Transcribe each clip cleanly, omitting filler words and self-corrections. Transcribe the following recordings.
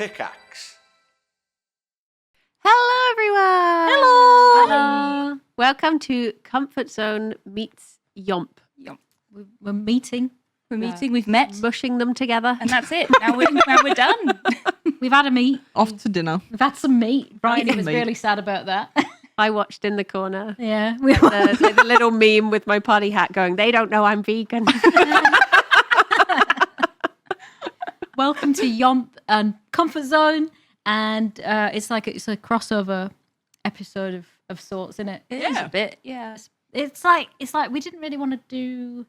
Pickaxe. Hello, everyone. Hello. Welcome to Comfort Zone meets YOMP. We're meeting. We've met. Mushing them together. And that's it. Now we're done. We've had a meet. Off to dinner. We've had some meat. Briony was Meat. really sad about that. I watched in the corner. Yeah. The little meme with my party hat going, they don't know I'm vegan. Welcome to YOMP and Comfort Zone. And it's a crossover episode of sorts, isn't it? It is a bit, yeah. It's like we didn't really want to do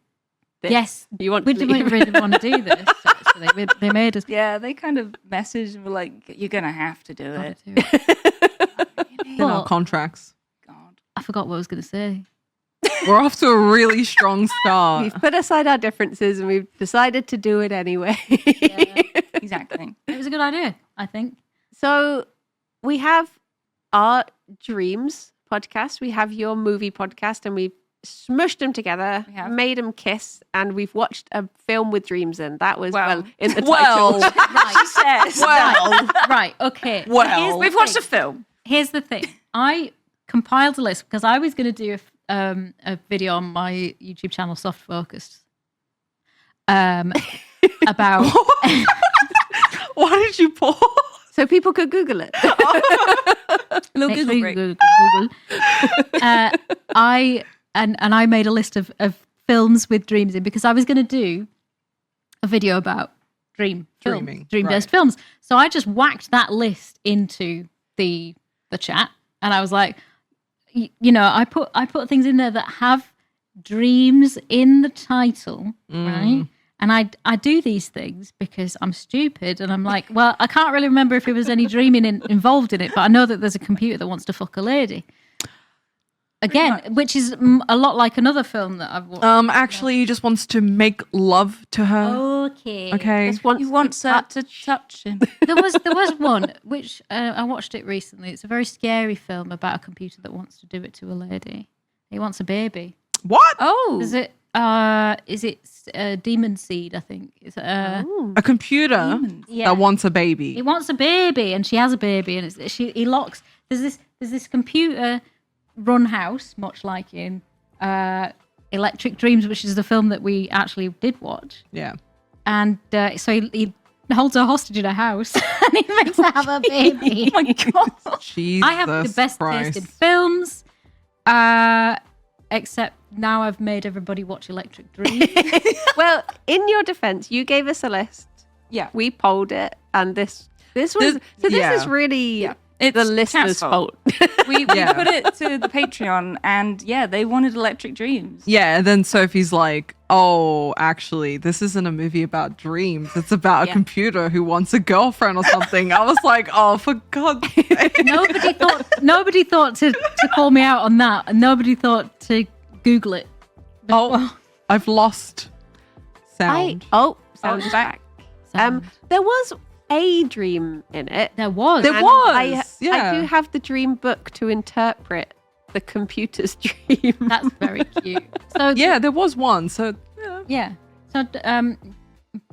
This? Yes. You want we to didn't leave? really want to do this, actually. They made us Yeah, they kind of messaged and were like, you're going to have to do it. do it. in our But contracts. God. I forgot what I was going to say. We're off to a really strong start. We've put aside our differences and we've decided to do it anyway. Yeah. Exactly. It was a good idea, I think. So we have our dreams podcast. We have your movie podcast, and we've smushed them together, We have. made them kiss, and we've watched a film with dreams in. That was Well, in the well, title. She says. well, Right, okay. well. We've watched a film. Here's the thing. I compiled a list because I was going to do a video on my YouTube channel, Soft Focused, about... Why did you pause? So people could Google it. A little Make Google sure break. you Google. I made a list of films with dreams in because I was going to do a video about Dreaming, dream-based films. So I just whacked that list into the chat, and I was like, I put things in there that have dreams in the title, right? And I do these things because I'm stupid, and I'm like, well, I can't really remember if there was any dreaming involved in it, but I know that there's a computer that wants to fuck a lady. Again, which is a lot like another film that I've watched. Actually, he just wants to make love to her. Okay. Okay. Just wants He wants her to touch him. There was one which I watched it recently. It's a very scary film about a computer that wants to do it to a lady. He wants a baby. What? Oh. Is it Demon Seed? I think it's A computer yeah. that wants a baby. He wants a baby, and she has a baby, and he locks. There's this computer run house, much like in Electric Dreams, which is the film that we actually did watch. Yeah. And so he holds her hostage in a house, and he makes her have a baby. Oh my God. Jesus I have the best Christ. taste in films, except now I've made everybody watch Electric Dreams. Well, in your defense, you gave us a list. Yeah. We polled it, and this was this yeah. is really It's the listener's Cat's fault. We Yeah. put it to the Patreon, and yeah, they wanted Electric Dreams. Yeah, and then Sophie's like, oh, actually, this isn't a movie about dreams. It's about a Yeah. computer who wants a girlfriend or something. I was like, oh, for God's sake. Nobody thought to call me out on that, and nobody thought to Google it. Oh, I've lost sound. Sound is back. back. There was a dream in it. There was. There And was, I yeah. do have the dream book to interpret the computer's dream. That's very cute. So Yeah, there was one. So, yeah. yeah. So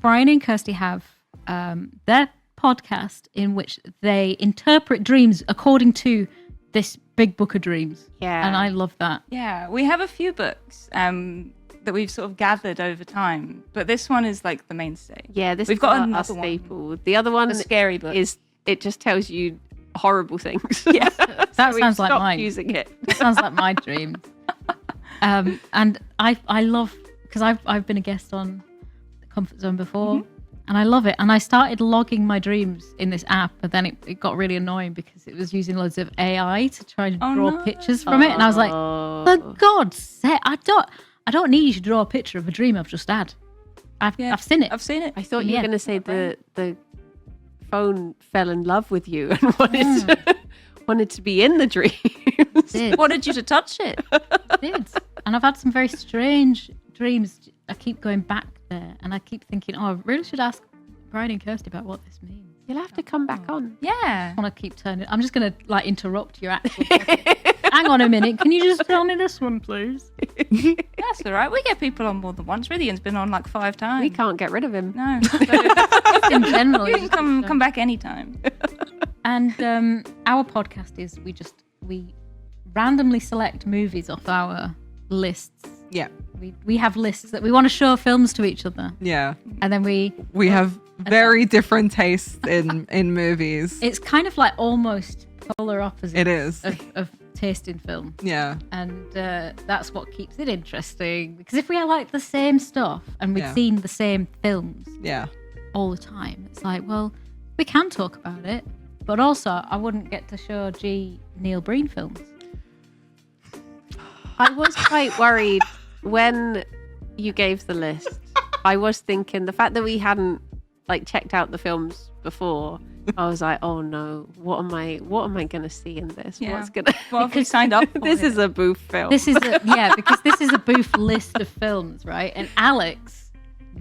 Briony and Kirsty have their podcast in which they interpret dreams according to this big book of dreams. Yeah. And I love that. Yeah, we have a few books that we've sort of gathered over time, but this one is like the mainstay. Yeah, this We've is got our another one. staple. The other one A scary book. is it just tells you horrible things. Yeah. That We've sounds like stopped mine. using it. That sounds like my dreams. And I love, because I've been a guest on the Comfort Zone before, and I love it. And I started logging my dreams in this app, but then it got really annoying because it was using loads of AI to try and Oh, draw no. pictures from it. And I was like, for God's sake, I don't need you to draw a picture of a dream I've just had. I've seen it. I've seen it. I thought you Yeah. were going to say the phone fell in love with you and wanted to be in the dream. Did. Wanted you to touch it. Did. And I've had some very strange dreams. I keep going back there, and I keep thinking, oh, I really should ask Briony and Kirsty about what this means. You'll have to come back on. Yeah. I want to keep turning. I'm just going to like interrupt your actual topic. hang on a minute. Can you just tell me this one, please? That's all right. We get people on more than once. Riddian's been on like 5 times. We can't get rid of him. No. In general. You can come back anytime. And our podcast is we randomly select movies off our lists. Yeah. We have lists that we want to show films to each other, Yeah. and then We have very different tastes in movies. it's kind of like almost polar opposite. It is. of taste in film, Yeah. and that's what keeps it interesting. Because if we like the same stuff and we've Yeah. seen the same films Yeah. all the time, it's like, well, we can talk about it, but also I wouldn't get to show G Neil Breen films. I was quite worried when you gave the list. I was thinking the fact that we hadn't like checked out the films before. I was like, oh no, what am I gonna see in this? Yeah. What's gonna? What have we signed up for? This is a boof film. This is because this is a boof list of films, right? And Alex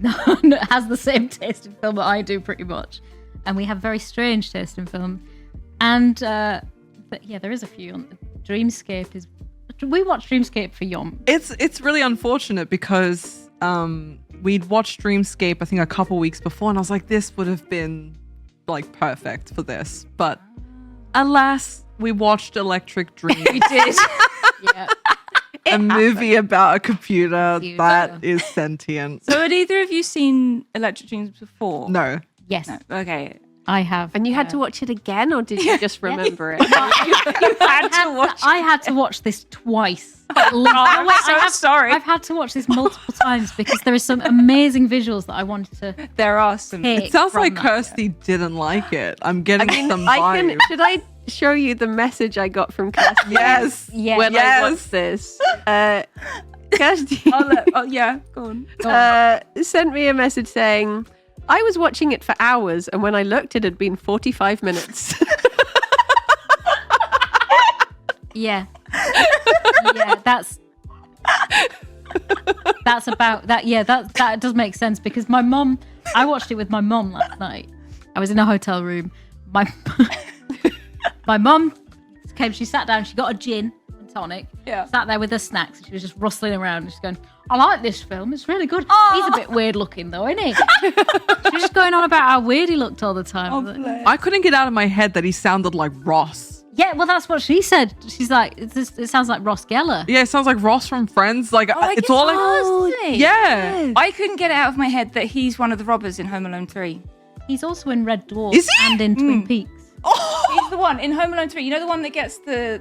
has the same taste in film that I do, pretty much, and we have very strange taste in film. And but yeah, there is a few. Dreamscape is. We watched Dreamscape for YOMP. It's really unfortunate because we'd watched Dreamscape I think a couple weeks before, and I was like, this would have been like perfect for this. But alas, we watched Electric Dream. We did. Yeah. A movie about a computer Computer. that is sentient. So had either of you seen Electric Dreams before? No. Yes, No. Okay. I have. and you had to watch it again, or did you just remember it? I had to watch this twice. I'm so sorry. I've had to watch this multiple times because there is some amazing visuals that I wanted to There are some. pick. It sounds from like that. Kirsty didn't like it. I'm getting some I vibe. can. Should I show you the message I got from Kirsty? Yes. Yeah. When I Yes. watched this, Kirsty Oh yeah, go on. sent me a message saying, I was watching it for hours, and when I looked, it had been 45 minutes. Yeah. Yeah, that's about that. Yeah, that does make sense because my mum, I watched it with my mum last night. I was in a hotel room. My mum came, she sat down, she got a gin and tonic, Yeah. sat there with her snacks. She was just rustling around and she's going, I like this film, it's really good. He's a bit weird looking though, isn't he? She was just going on about how weird he looked all the time. I was like, I couldn't get out of my head that he sounded like Ross. yeah, well, that's what she said. She's like, it sounds like Ross Geller. Yeah, it sounds like Ross from Friends. Like I it's guess all it like does. yeah. I couldn't get it out of my head that he's one of the robbers in Home Alone 3. He's also in Red Dwarf Is he? and in Twin Peaks. He's the one in Home Alone 3. You know the one that gets the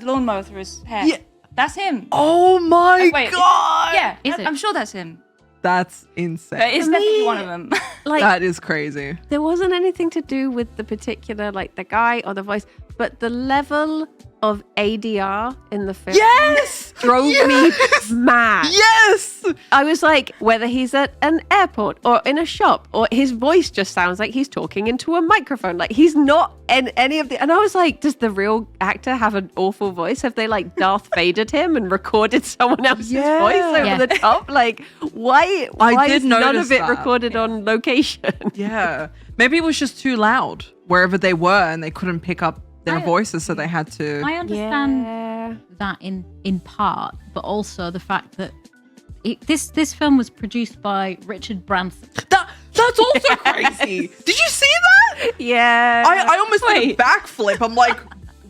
lawnmower through his hair? Yeah. That's him. Oh my Wait, god. Yeah, Is it? I'm sure that's him. That's insane. But it's For definitely me- one of them. Like, That is crazy. there wasn't anything to do with the particular, like the guy or the voice, but the level of ADR in the film Yes. drove me mad. Yes. I was like, whether he's at an airport or in a shop, or his voice just sounds like he's talking into a microphone. Like he's not in any of the. And I was like, does the real actor have an awful voice? Have they like Darth Vadered him and recorded someone else's Yeah. voice over Yeah. the top? Like, why did is none notice of it that. recorded on location? Yeah. Maybe it was just too loud wherever they were, and they couldn't pick up their voices, so they had to. I understand Yeah. that in part, but also the fact that this film was produced by Richard Branson. That's also crazy. Did you see that? Yeah. I almost did a backflip. I'm like,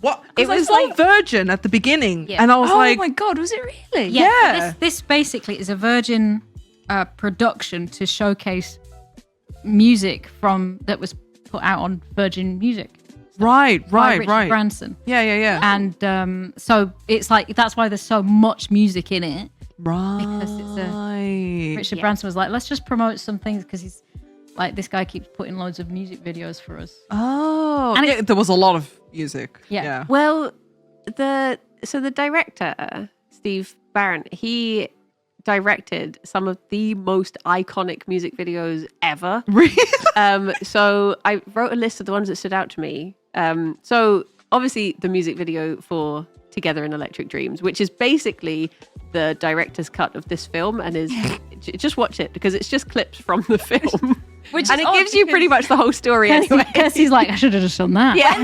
what? It It was was I saw like- Virgin at the beginning, Yeah. and I was Oh like, my god, was it really? Yeah. This basically is a Virgin production to showcase music that was put out on Virgin Music. right, by right, Richard right. Branson. Yeah. And so it's like that's why there's so much music in it. Right. Because it's Richard Yeah. Branson was like, let's just promote some things because he's like, this guy keeps putting loads of music videos for us. Oh, And yeah, there was a lot of music. Yeah. Yeah. Well, the director, Steve Barron, he directed some of the most iconic music videos ever. Really? So I wrote a list of the ones that stood out to me. So obviously the music video for Together in Electric Dreams, which is basically the director's cut of this film, and is just watch it because it's just clips from the film. Which And is it odd gives you pretty because much the whole story anyway. Kirsty's like, I should have just done that. Yeah.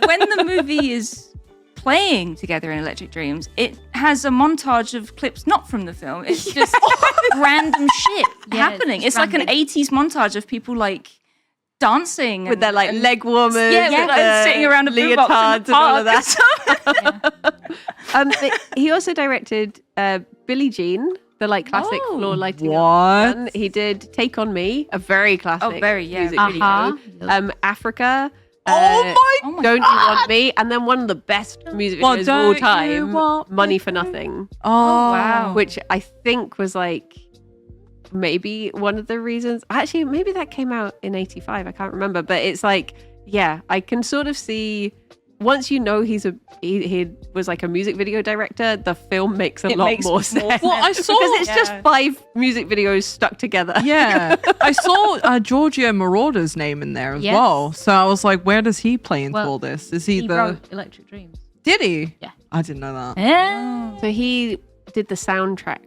when the movie is playing Together in Electric Dreams, it has a montage of clips not from the film. It's just random shit happening. It's like an 80s montage of people like dancing with their like leg warmers, like, sitting around a leotards and all of that. He also directed Billie Jean, the like classic floor lighting. What? One. He did Take on Me, a very classic music video. Africa. Oh my Don't You Want Me? And then one of the best music videos of all time, Money for Nothing. Oh, wow. Which I think was like maybe one of the reasons. Actually, maybe that came out in 85. I can't remember. But it's like, yeah, I can sort of see once you know he was like a music video director, the film makes a lot more sense. Well, I saw because it's just 5 music videos stuck together. Yeah, I saw Giorgio Moroder's name in there as well. So I was like, where does he play into all this? Is he wrote Electric Dreams. Did he? Yeah. I didn't know that. Yeah. So he did the soundtrack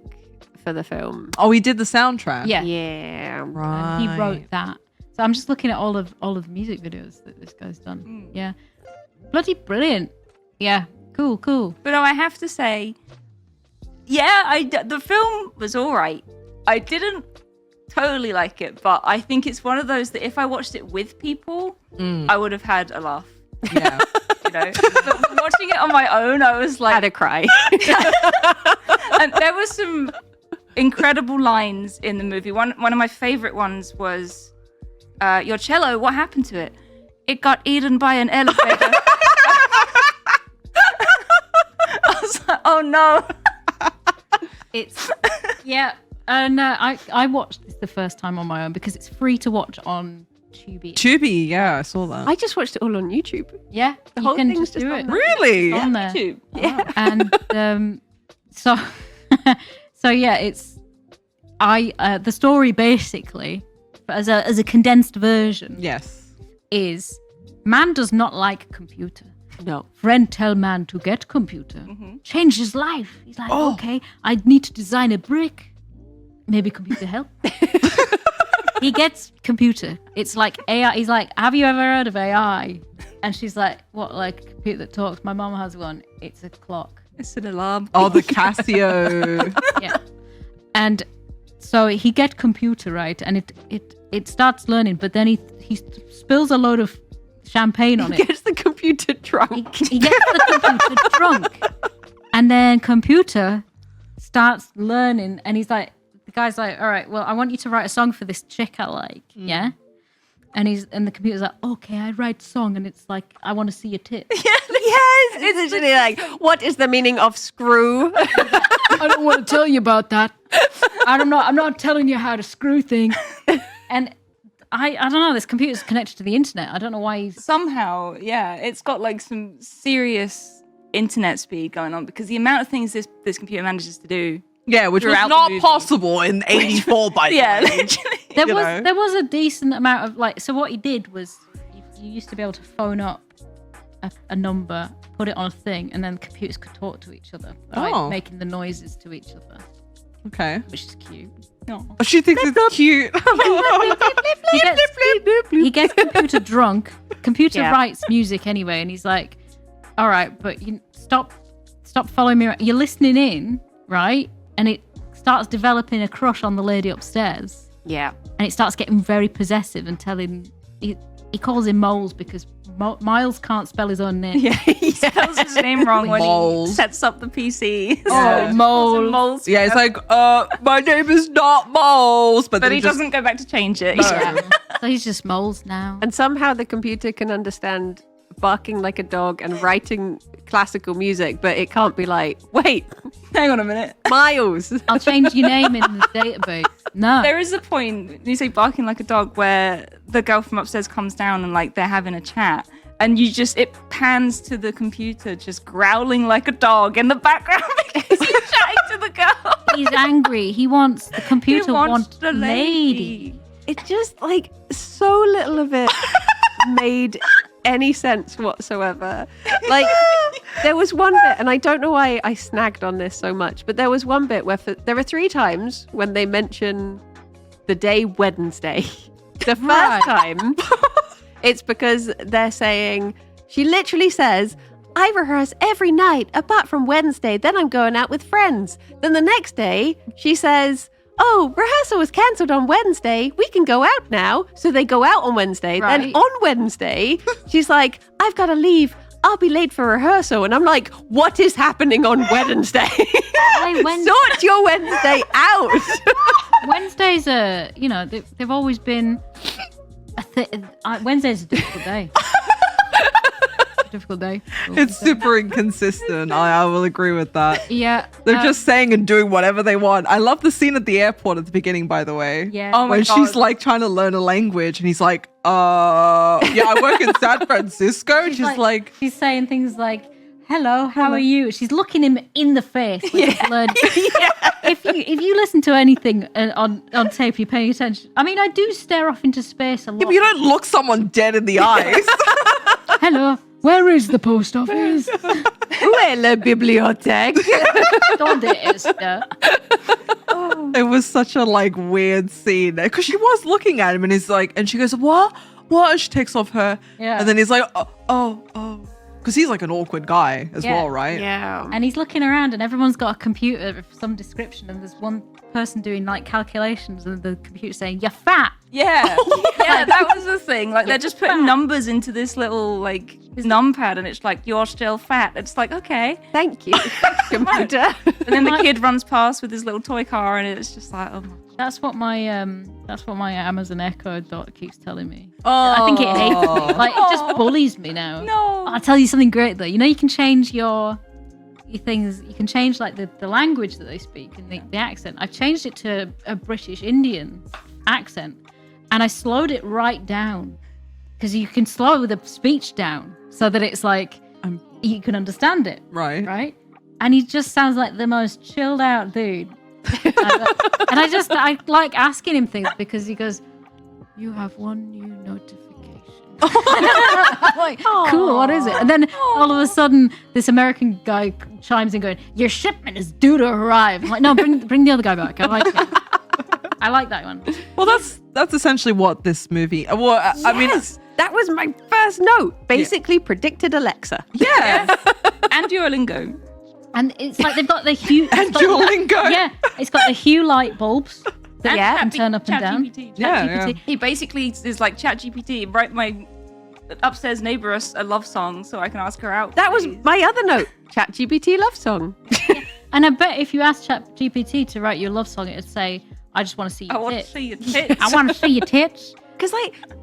for the film. Oh, he did the soundtrack. Yeah. Yeah. Right. He wrote that. So I'm just looking at all of the music videos that this guy's done. Yeah. Bloody brilliant. Yeah. Cool. But no, I have to say, the film was all right. I didn't totally like it, but I think it's one of those that if I watched it with people, I would have had a laugh. Yeah. You know, but watching it on my own, I was like, Had a cry. and there were some incredible lines in the movie. One of my favorite ones was, "Your cello, what happened to it? It got eaten by an elevator." I was like, oh no. It's no, I watched this the first time on my own because it's free to watch on Tubi. Tubi, yeah, I saw that. I just watched it all on YouTube. Yeah, The you whole can thing's just just do on it. there. Really? On there. YouTube. Yeah. And so it's the story basically as a condensed version Yes. is man does not like computer. No. Friend tell man to get computer. Change his life. He's like, okay, I need to design a brick. Maybe computer help. He gets computer. It's like AI. He's like, have you ever heard of AI? And she's like, what, like a computer that talks? My mom has one. It's a clock. It's an alarm. Oh, the Casio. Yeah. And so he gets computer, right? And it starts learning, but then he spills a load of champagne on it. Gets the computer drunk. He gets the computer drunk. And then computer starts learning and the guy's like, all right, well, I want you to write a song for this chick I like. Yeah. And the computer's like, okay, I write song and it's like, I want to see your tits. Yes. It's literally like, what is the meaning of screw? I don't want to tell you about that. I'm not telling you how to screw things. And I don't know, this computer's connected to the internet. I don't know why he's... Somehow, yeah, it's got like some serious internet speed going on because the amount of things this computer manages to do. Yeah, which was Throughout the not movie. possible in 84 by the Yeah, way. literally. There was a decent amount of like, so what he did was you used to be able to phone up a number, put it on a thing, and then computers could talk to each other by making the noises to each other, Okay. which is cute. She thinks it's cute. He gets computer drunk. Computer Yeah. writes music anyway, and he's like, all right, but you stop following me around. You're listening in, right? And it starts developing a crush on the lady upstairs. Yeah. And it starts getting very possessive and telling... He calls him Moles because Miles can't spell his own name. Yeah, he spells his name wrong when he Moles. sets up the PC. Oh, Mole. Moles. Yeah, it's like, my name is not Moles. But But then he just, doesn't go back to change it. No. So he's just Moles now. And somehow the computer can understand barking like a dog and writing classical music, but it can't be like, wait, Hang on a minute. Miles. I'll change your name in the database. No. There is a point, you say barking like a dog, where the girl from upstairs comes down and like they're having a chat. And it pans to the computer just growling like a dog in the background because he's chatting to the girl. He's angry. He wants the computer He wants wants the lady. It just like so little of it made any sense whatsoever. Like there was one bit, and I don't know why I snagged on this so much, but there was one bit where there are 3 times when they mention the day Wednesday. The first time, it's because they're saying, she literally says, I rehearse every night apart from Wednesday. Then I'm going out with friends. Then the next day, she says, oh, rehearsal was cancelled on Wednesday. We can go out now. So they go out on Wednesday. Right. Then on Wednesday, she's like, I've got to leave. I'll be late for rehearsal. And I'm like, what is happening on Wednesday? Sort your Wednesday out. Wednesdays are, they've always been Wednesday's a difficult day. Difficult day. It's super inconsistent. I will agree with that. Yeah. They're just saying and doing whatever they want. I love the scene at the airport at the beginning, by the way. Yeah. Oh my when God. she's like trying to learn a language and he's like, yeah, I work in San Francisco. And she's like, she's saying things like, hello, how are you? She's looking him in the face. Like he's learned. If you listen to anything on tape, you're paying attention. I mean, I do stare off into space a lot. yeah, but you don't look someone dead in the eyes. Hello, where is the post office? Où est la bibliothèque? Donde está? It was such a like weird scene because she was looking at him and he's like, and she goes, what? And she takes off her. Yeah. And then he's like, oh. Because he's like an awkward guy as well, right? Yeah. And he's looking around and everyone's got a computer of some description and there's one person doing like calculations and the computer saying, you're fat. Yeah. Yeah, that was the thing. Like, they're just putting numbers into this little, like, numpad, and it's like, you're still fat. It's like, okay. Thank you, computer. And then the kid runs past with his little toy car, and it's just like, oh my. That's what my Amazon Echo dot keeps telling me. Oh. I think it hates me. Like, it just bullies me now. No. I'll tell you something great though. You can change your things. You can change like the language that they speak and the accent. I changed it to a British Indian accent, and I slowed it right down because you can slow the speech down so that it's like you can understand it. Right. And he just sounds like the most chilled out dude. And I like asking him things because he goes, you have one new notification. I'm like, cool, what is it? And then all of a sudden this American guy chimes in going, your shipment is due to arrive. I'm like, no, bring the other guy back. I like it. I like that one. Well, that's essentially what this movie. Well, I mean, that was my first note. Basically, predicted Alexa. yeah. And Duolingo. And it's like they've got the hue. And Duolingo. Yeah, it's got the hue light bulbs that Yeah. can turn up and down. ChatGPT. Yeah. He basically is like ChatGPT. Write my upstairs neighbor a love song so I can ask her out. That was please. my other note. ChatGPT love song. And I bet if you asked ChatGPT to write you a love song, it'd say, I just want to see I your want to tits. see your tits. I want to see your tits. Because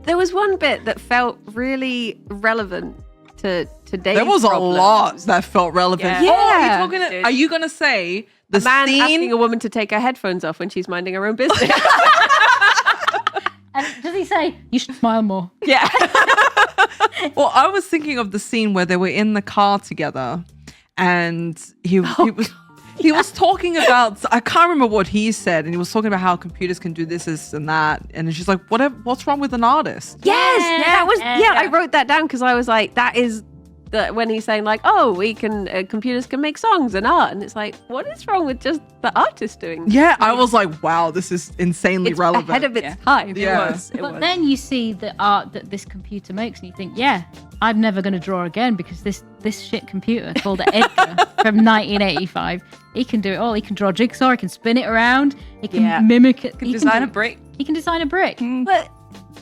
there was one bit that felt really relevant to today's There was a problems. lot that felt relevant. Yeah. Yeah. Are you gonna say the A man scene? asking a woman to take her headphones off when she's minding her own business. And does he say, you should smile more? Yeah. Well, I was thinking of the scene where they were in the car together, and he was talking about, I can't remember what he said, and he was talking about how computers can do this and that, and she's like, what's wrong with an artist? Yes, that was Yeah. I wrote that down because I was like, that is when he's saying like, oh, we can computers can make songs and art, and it's like, what is wrong with just the artist doing? Yeah, I was like, wow, this is insanely It's relevant. ahead of its time. Yeah. It But was. then you see the art that this computer makes, and you think, yeah, I'm never going to draw again because this shit computer called Edgar from 1985, he can do it all. He can draw jigsaw, he can spin it around, he can mimic it. Can design a brick. He can design a brick. But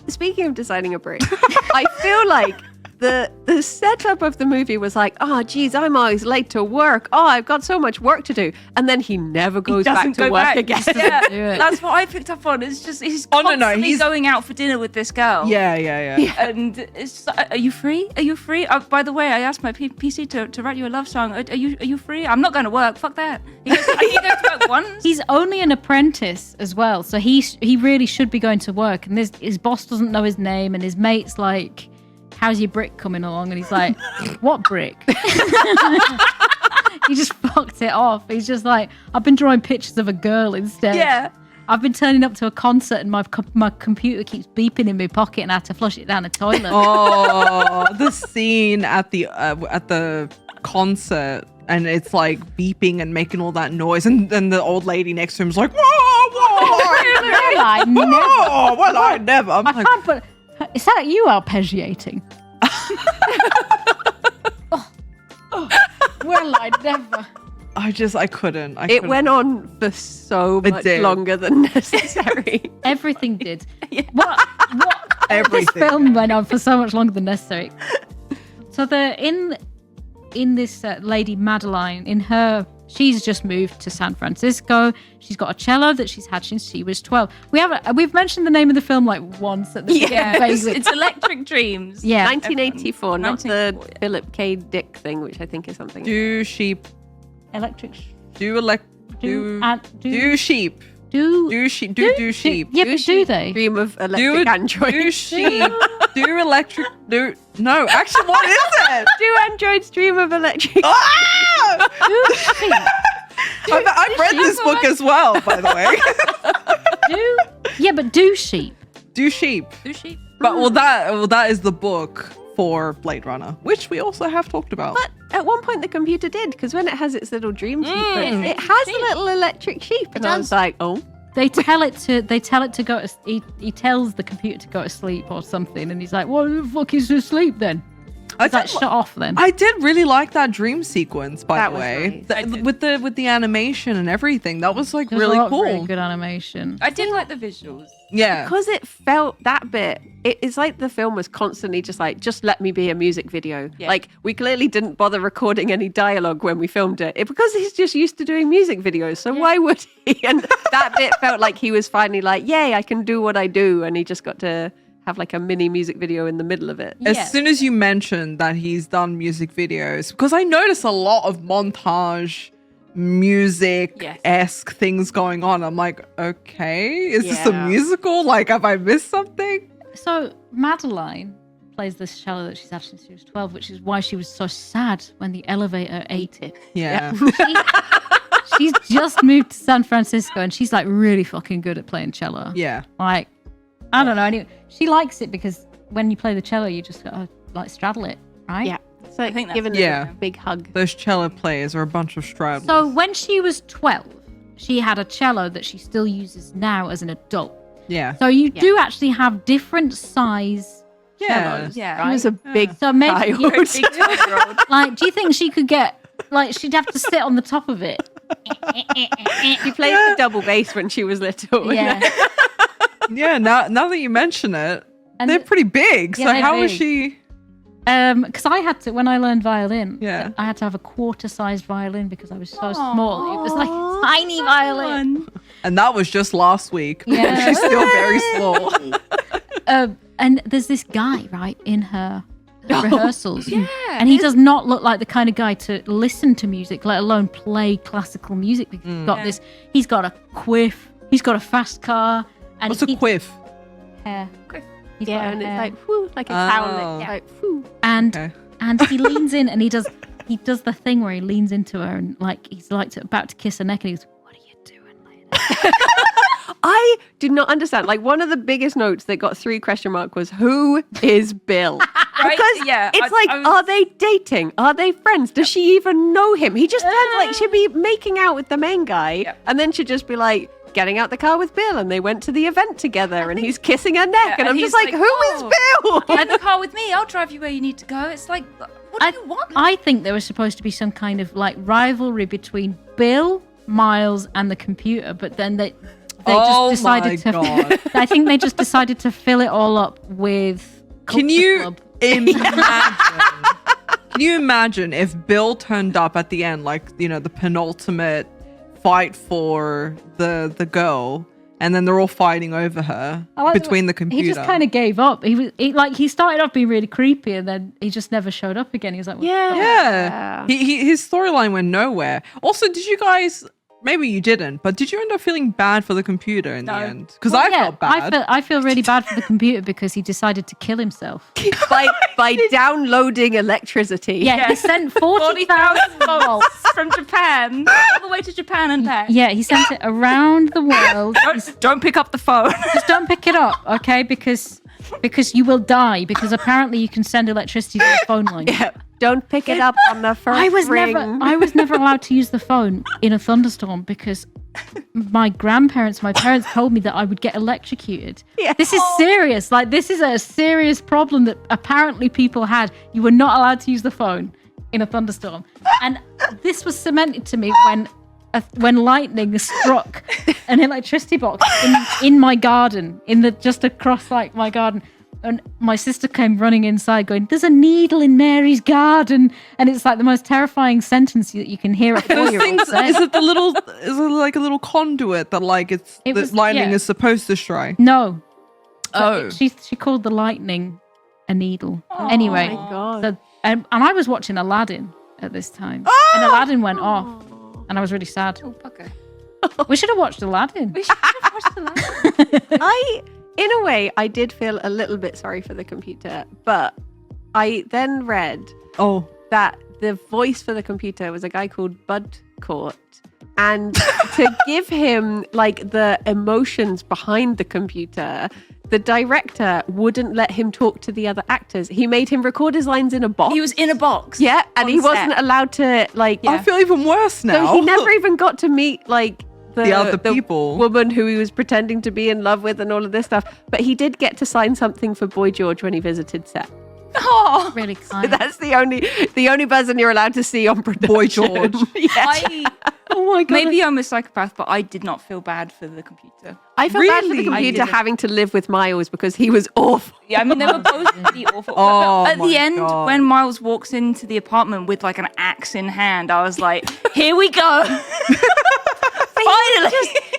speaking of designing a brick, I feel like the setup of the movie was like, oh, geez, I'm always late to work. Oh, I've got so much work to do. And then he never goes back to work again. Yeah, do it. that's what I picked up on. It's just he's Oh, no, constantly he's- going out for dinner with this girl. Yeah. And it's just, are you free? Are you free? By the way, I asked my PC to write you a love song. Are you free? I'm not going to work. Fuck that. He goes to work once. He's only an apprentice as well, so he really should be going to work. And his boss doesn't know his name, and his mate's like, how's your brick coming along? And he's like, what brick? He just fucked it off. He's just like, I've been drawing pictures of a girl instead. Yeah. I've been turning up to a concert and my computer keeps beeping in my pocket and I have to flush it down the toilet. Oh, the scene at the concert, and it's like beeping and making all that noise, and then the old lady next to him's like, whoa, I never. whoa, well, I never. I'm I like, can't put. Is that you arpeggiating? Well, I never. I couldn't. It went on for so It much did. longer than necessary. Everything did. What? Everything. This film went on for so much longer than necessary. So in this lady Madeline, she's just moved to San Francisco. She's got a cello that she's had since she was 12. We've mentioned the name of the film like once at the Yeah, vaguely. it's Electric Dreams. Yeah. 1984, not the 1984. Philip K. Dick thing, which I think is something. Do sheep. Electric. Do sheep. Do sheep. Do sheep. Yeah, but do they? Dream of electric androids. Do sheep. Do electric. Do. No, actually, what is it? Do androids dream of electric? Ah! Do sheep. I've read this book as well, by the way. But do sheep. Do sheep. Do sheep. But that is the book for Blade Runner, which we also have talked about. But at one point the computer did, because when it has its little dream sequence, it has a little electric sheep, and I was like, oh. They tell it to go to he tells the computer to go to sleep or something, and he's like, what the fuck is to sleep then? It's like, shut off then. I did really like that dream sequence, by That the was way. nice. With the animation and everything. That was like There was really a lot of cool. really good animation. I did like the visuals. Yeah. Because it felt that bit, it's like the film was constantly just let me be a music video. Yeah. Like, we clearly didn't bother recording any dialogue when we filmed it, because he's just used to doing music videos. So why would he? And that bit felt like he was finally like, yay, I can do what I do. And he just got to have like a mini music video in the middle of it. As soon as you mentioned that he's done music videos, because I notice a lot of montage music-esque things going on. I'm like, okay, is this a musical? Like, have I missed something? So Madeline plays this cello that she's had since she was 12, which is why she was so sad when the elevator ate it. Yeah. She's just moved to San Francisco, and she's like really fucking good at playing cello. Yeah. Like, I don't know. Anyway, she likes it because when you play the cello, you just gotta like straddle it, right? Yeah. So I think giving Yeah. it a big hug. Those cello players are a bunch of straddlers. So when she was 12, she had a cello that she still uses now as an adult. yeah. So you do actually have different size Yeah. cellos. Yeah. He Right? was a big So maybe child. you're Big 12-year-old. like, do you think she could get like she'd have to sit on the top of it? She played the double bass when she was little. Yeah. Yeah, now that you mention it, And they're pretty big. Yeah, So they're how was big. she? Because I had to, when I learned violin, Yeah. I had to have a quarter-sized violin because I was so small. It was like a tiny violin. And that was just last week. Yeah. She's still very small. And there's this guy, right, in her rehearsals. And he does not look like the kind of guy to listen to music, let alone play classical music. Because he's got a quiff, he's got a fast car. And What's a quiff? Hair. He's got Yeah, and it's hair. like, whoo, like a cow. Like, whoo. And Okay. and he leans in and he does the thing where he leans into her and like he's like about to kiss her neck and he goes, "What are you doing, lady?" I did not understand. Like, one of the biggest notes that got 3 question mark was, who is Bill? Right? Because Yeah, it's I was- are they dating? Are they friends? Does she even know him? He just sounds like she'd be making out with the main guy and then she'd just be like, getting out the car with Bill, and they went to the event together and he's kissing her neck. and and I'm just he's like, like, who is Bill? Get in the car with me. I'll drive you where you need to go. It's like, what do you want? I think there was supposed to be some kind of like rivalry between Bill, Miles, and the computer, but then they Oh just decided my to. God. I think they just decided to fill it all up with. Can Culture you Club. imagine? Can you imagine if Bill turned up at the end, like, you know, the penultimate fight for the girl, and then they're all fighting over her I like between the computer? He just kind of gave up. He started off being really creepy, and then he just never showed up again. He was like, "What?" Yeah. His storyline went nowhere. Also, did you guys? Maybe you didn't, but did you end up feeling bad for the computer in the end? Because I felt bad. I feel really bad for the computer because he decided to kill himself. by downloading electricity. Yeah, he sent 40,000 volts. From Japan all the way to Japan and back. Yeah, he sent it around the world. Don't pick up the phone. Just don't pick it up, okay? Because you will die. Because apparently you can send electricity to the phone line. Yeah. Don't pick it up on the first I was ring. never allowed to use the phone in a thunderstorm because my parents told me that I would get electrocuted. Yeah. This is serious. Like, this is a serious problem that apparently people had. You were not allowed to use the phone in a thunderstorm. And this was cemented to me when lightning struck an electricity box in my garden, just across like my garden. And my sister came running inside going, "There's a needle in Mary's garden." And it's like the most terrifying sentence that you can hear a Those 4-year-old things, say. is it like a little conduit that like lightning is supposed to strike? No. Oh. She called the lightning a needle. Anyway, my God. so, and I was watching Aladdin at this time. And Aladdin went off. And I was really sad. Oh, bugger. We should have watched Aladdin. We should have watched the last. In a way, I did feel a little bit sorry for the computer, but I then read Oh. that the voice for the computer was a guy called Bud Court. And to give him like the emotions behind the computer, the director wouldn't let him talk to the other actors. He made him record his lines in a box. He was in a box. Yeah, and on he set. wasn't allowed to like. I feel even worse now. So he never even got to meet like The other people. woman who he was pretending to be in love with, and all of this stuff. But he did get to sign something for Boy George when he visited set. Oh, Really kind. That's the only person you're allowed to see on production. Boy George. Oh my god! Maybe I'm a psychopath, but I did not feel bad for the computer. I felt bad for the Really? I computer didn't. having to live with Miles because he was awful. Yeah, I mean, they were both pretty awful. Oh, But at my the end, God. when Miles walks into the apartment with like an axe in hand, I was like, here we go. Finally.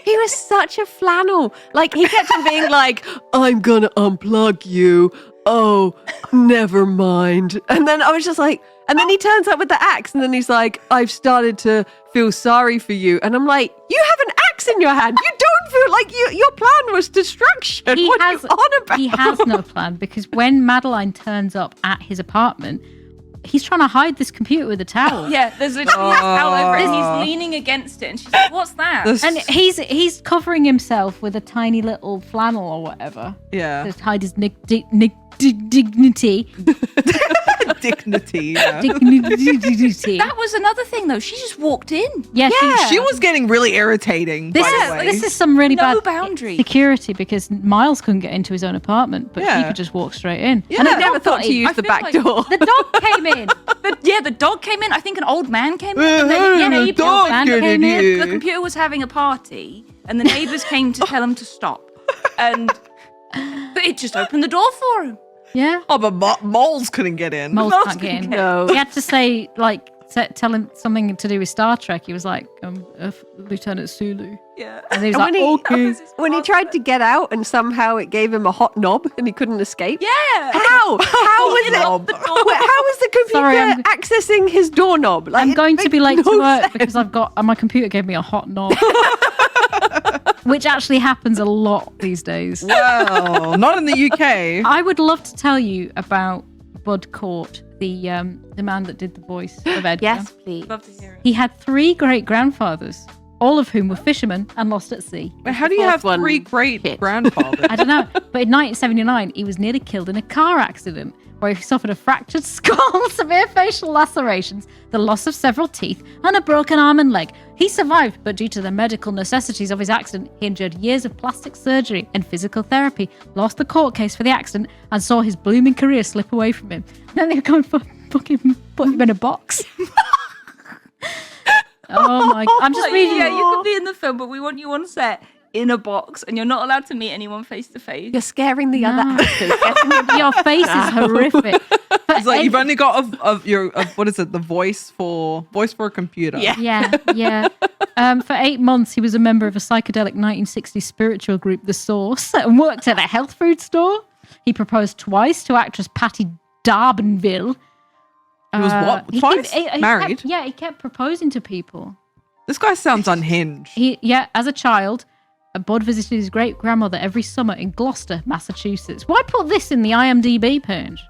He was such a flannel. Like he kept on being like, "I'm gonna unplug you." Oh, never mind. And then I was just like, and then he turns up with the axe, and then he's like, "I've started to feel sorry for you." And I'm like, "You have an axe in your hand. You don't feel like your plan was destruction. What are you on about?" He has no plan because when Madeline turns up at his apartment, he's trying to hide this computer with a towel. Yeah, there's literally a towel over it. He's leaning against it, and she's like, "What's that?" And he's covering himself with a tiny little flannel or whatever Yeah. to hide his dignity. Dignity. Yeah. Dignity. That was another thing, though. She just walked in. Yeah, She was getting really irritating, This by is the way. this is some really No bad boundary. security because Miles couldn't get into his own apartment, but she Yeah. could just walk straight in. Yeah. And I the never dog thought got to in. use I the feel back like- door. The dog came in. The dog came in. I think an old man came in. And Yeah, the the neighbor dog came get in. in here. The computer was having a party, and the neighbors came to tell him to stop. But it just opened the door for him. Yeah. Oh, but moles couldn't get in. Moles Moles can't get in. couldn't get No. He had to say, like, tell him something to do with Star Trek. He was like, Lieutenant Sulu. Yeah. And he was And like, when he, okay. when he tried to get out and somehow it gave him a hot knob and he couldn't escape. Yeah. How? How was it? knob. Wait, how was the computer Sorry, I'm- accessing his doorknob? Like, I'm it going to makes be late no to work sense. because my computer gave me a hot knob. Which actually happens a lot these days. Well, not in the UK. I would love to tell you about Bud Court, the man that did the voice of Edgar. Yes, please. Love to hear it. He had 3 great-grandfathers, all of whom were fishermen and lost at sea. But how do you fourth have one 3 great hit. grandfathers? I don't know. But in 1979, he was nearly killed in a car accident where he suffered a fractured skull, severe facial lacerations, the loss of several teeth, and a broken arm and leg. He survived, but due to the medical necessities of his accident, he endured years of plastic surgery and physical therapy, lost the court case for the accident, and saw his blooming career slip away from him. Then they were going to fucking put him in a box. Oh my! I'm just reading. Yeah, you could be in the film, but we want you on set in a box, and you're not allowed to meet anyone face to face. You're scaring the other No. actors. Getting them Your face is horrific. But It's like you've only got what is it? The voice for a computer. Yeah. Yeah. For 8 months, he was a member of a psychedelic 1960s spiritual group, The Source, and worked at a health food store. He proposed twice to actress Patty Darbenville. He was what? He Twice? Married? He kept proposing to people. This guy sounds unhinged. As a child, Bud visited his great grandmother every summer in Gloucester, Massachusetts. Why put this in the IMDb page?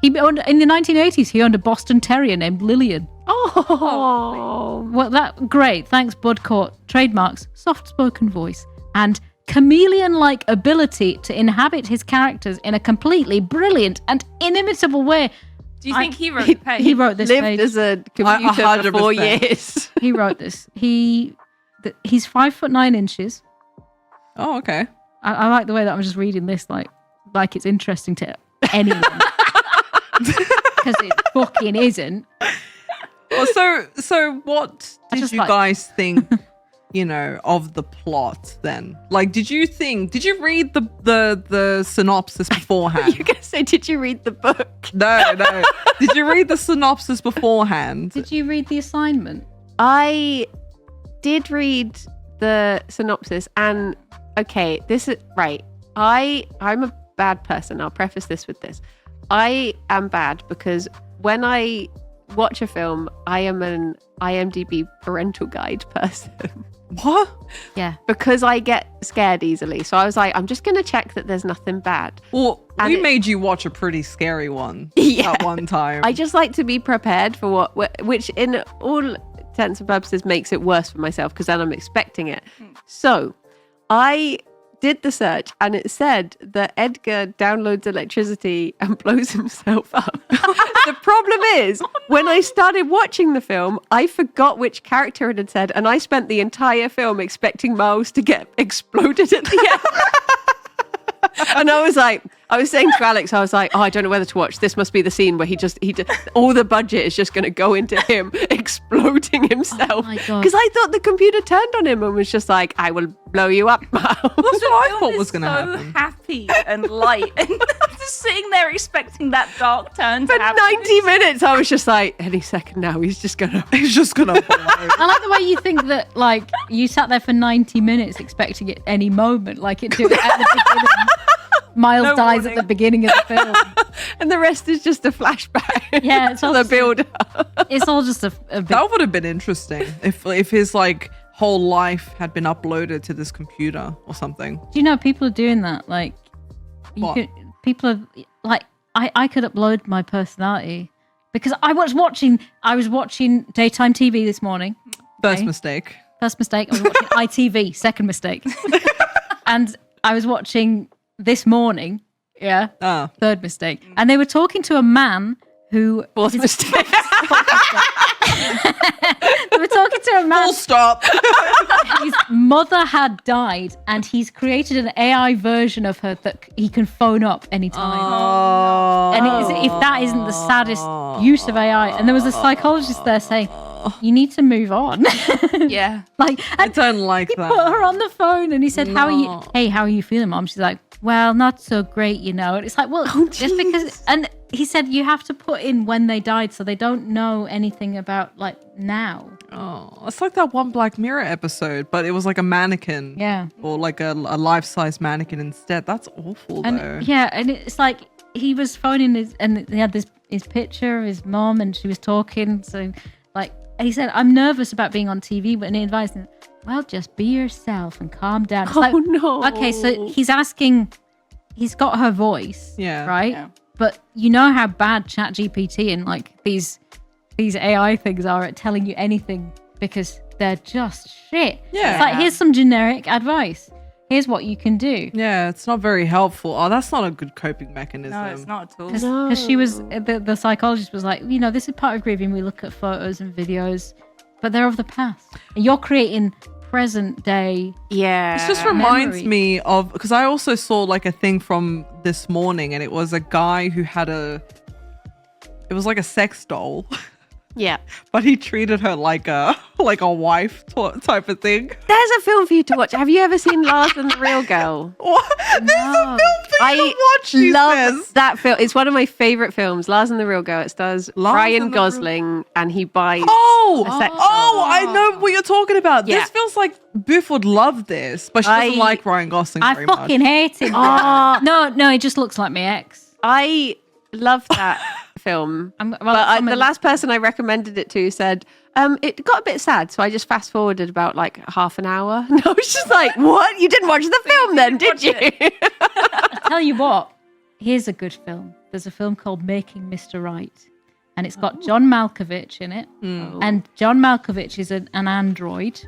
In the 1980s, he owned a Boston Terrier named Lillian. Oh. Well, great. Thanks, Bud Court. Trademarks, soft-spoken voice, and chameleon-like ability to inhabit his characters in a completely brilliant and inimitable way. Do you think he wrote the page? He wrote this Lived page. as a computer for 4 100%. years. He wrote this. He's 5'9". Oh, okay. I like the way that I'm just reading this like it's interesting to anyone. Because it fucking isn't. Well, Well, so what I did just you like- guys think, of the plot then? Like, did you read the synopsis beforehand? You're gonna say, did you read the book? No. Did you read the synopsis beforehand? Did you read the assignment? I did read the synopsis, and okay, this is right. I'm a bad person. I'll preface this with this. I am bad because when I watch a film, I am an IMDb parental guide person. What? Yeah. Because I get scared easily. So I was like, I'm just going to check that there's nothing bad. Well, And we it- made you watch a pretty scary one Yeah. at one time. I just like to be prepared for which in all intents and purposes makes it worse for myself because then I'm expecting it. So I did the search and it said that Edgar downloads electricity and blows himself up. The problem is, when I started watching the film, I forgot which character it had said, and I spent the entire film expecting Miles to get exploded at the end. And I was saying to Alex, I was like, oh, I don't know whether to watch. This must be the scene where he just all the budget is just going to go into him exploding himself. Oh my God. Because I thought the computer turned on him and was just like, I will blow you up, Miles. That's what I thought Film was is going to so happen. happy and light, and just sitting there expecting that dark turn to For happen. 90 minutes, I was just like, any second now, he's just going to... He's just going to blow. I like the way you think that, like, you sat there for 90 minutes expecting it any moment, like it do at the beginning. Miles No dies warning. at the beginning of the film. And the rest is just a flashback. Yeah, it's all the just- build up. It's all just a big. That would have been interesting if his whole life had been uploaded to this computer or something. Do you know people are doing that? Like, What? people are like, I could upload my personality because I was watching daytime TV this morning. First Okay. mistake. First mistake. I was watching ITV. Second mistake. And I was watching this morning. Yeah. Ah. Third mistake. And they were talking to a man who. Fourth mistake. They were talking to a man Full stop. whose mother had died, and he's created an AI version of her that he can phone up anytime. Oh. And if that isn't the saddest use of AI, and there was a psychologist there saying, "You need to move on." Yeah. Like, I and don't like he that. put her on the phone, and he said, "How are you? No. Hey, how are you feeling, Mom?" She's like, "Well, not so great, you know." And it's like, well, just because. And he said you have to put in when they died, so they don't know anything about like now. Oh, it's like that one Black Mirror episode, but it was like a mannequin. Yeah. Or like a life-size mannequin instead. That's awful, though. And yeah, and it's like he was phoning and he had his picture of his mom, and she was talking. So, like, and he said, "I'm nervous about being on TV," but he advised him, "Well, just be yourself and calm down." It's like, no. okay, so he's got her voice, Yeah. right? Yeah. But you know how bad ChatGPT and like these AI things are at telling you anything because they're just shit. Yeah. It's like, here's some generic advice. Here's what you can do. Yeah, it's not very helpful. Oh, that's not a good coping mechanism. No, it's not at all. Because she was, the psychologist was like, this is part of grieving. We look at photos and videos, but they're of the past. And you're creating present day. Yeah. It just reminds memory. me of, because I also saw like a thing from this morning, and it was a guy who had it was like a sex doll, Yeah. but he treated her like a wife type of thing. There's a film for you to watch. Have you ever seen Lars and the Real Girl? What? There's a No. film for you to watch, she love says. that film. It's one of my favorite films, Lars and the Real Girl. It stars Lars Ryan and the Real- Gosling, and he buys Oh, a sex I know what you're talking about. Yeah. This feels like Biff would love this, but she doesn't I- like Ryan Gosling I very fucking much. hate him. Oh. No, he just looks like my ex. I love that film. I'm- well, but I'm the a- last person I recommended it to said it got a bit sad, so I just fast forwarded about like half an hour. And I was just like, "What? You didn't watch the film then, did you?" I tell you what, here's a good film. There's a film called Making Mr. Right, and it's got John Malkovich in it. And John Malkovich is an android,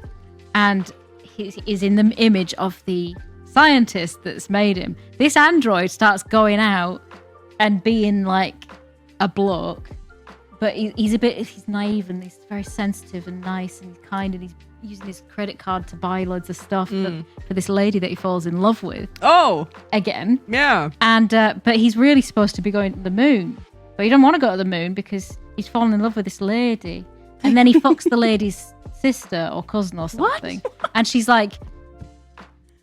and he is in the image of the scientist that's made him. This android starts going out and being like a bloke, but he's naive, and he's very sensitive and nice and kind, and he's using his credit card to buy loads of stuff for this lady that he falls in love with Oh, again. yeah. And but he's really supposed to be going to the moon, but he don't want to go to the moon because he's fallen in love with this lady. and then he fucks the lady's sister or cousin or something. And she's like,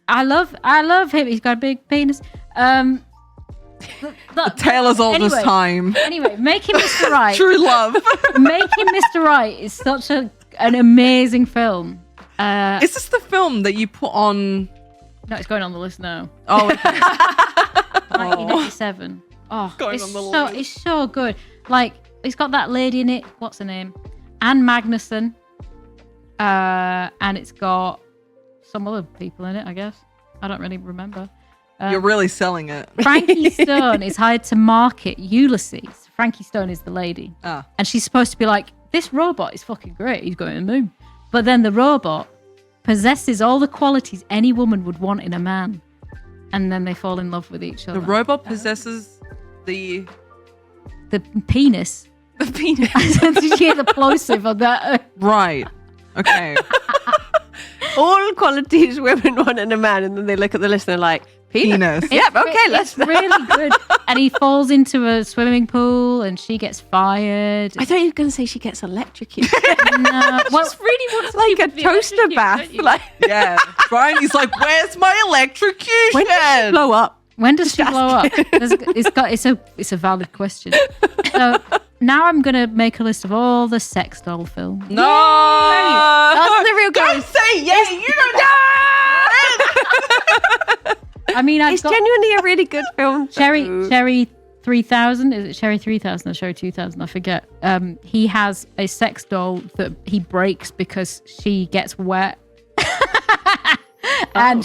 I love him. He's got a big penis. The tale as old as time. Anyway, Making Mr. Right. True love. Making Mr. Right is such an amazing film. Is this the film that you put on? No, it's going on the list now. Oh, okay. 1987. Oh, Going on the list. it's so good. Like, it's got that lady in it. What's her name? Anne Magnuson. And it's got some other people in it, I guess. I don't really remember. You're really selling it. Frankie Stone is hired to market Ulysses. Frankie Stone is the lady. Ah. And she's supposed to be like, this robot is fucking great. He's going to the moon. But then the robot possesses all the qualities any woman would want in a man. And then they fall in love with each other. The robot possesses the penis. The penis. Did you hear the plosive on that? Right. Okay. All qualities women want in a man, and then they look at the list and they're like, penis. Penis. Yep, okay, let's. It's really good. And he falls into a swimming pool and she gets fired. I thought you were going to say she gets electrocuted. No, well, Really wants like a to be toaster electrocuted, bath. don't you? Like, Yeah. Briony's like, where's my electrocution? when does she blow up? when does she blow up? It's a valid question. So now I'm gonna make a list of all the sex doll films. No. That's the real Don't goal. say yes. You don't know. I mean, I've It's got genuinely a really good film. though. Cherry 3000. Is it Cherry 3000 or Cherry 2000? I forget. He has a sex doll that he breaks because she gets wet. And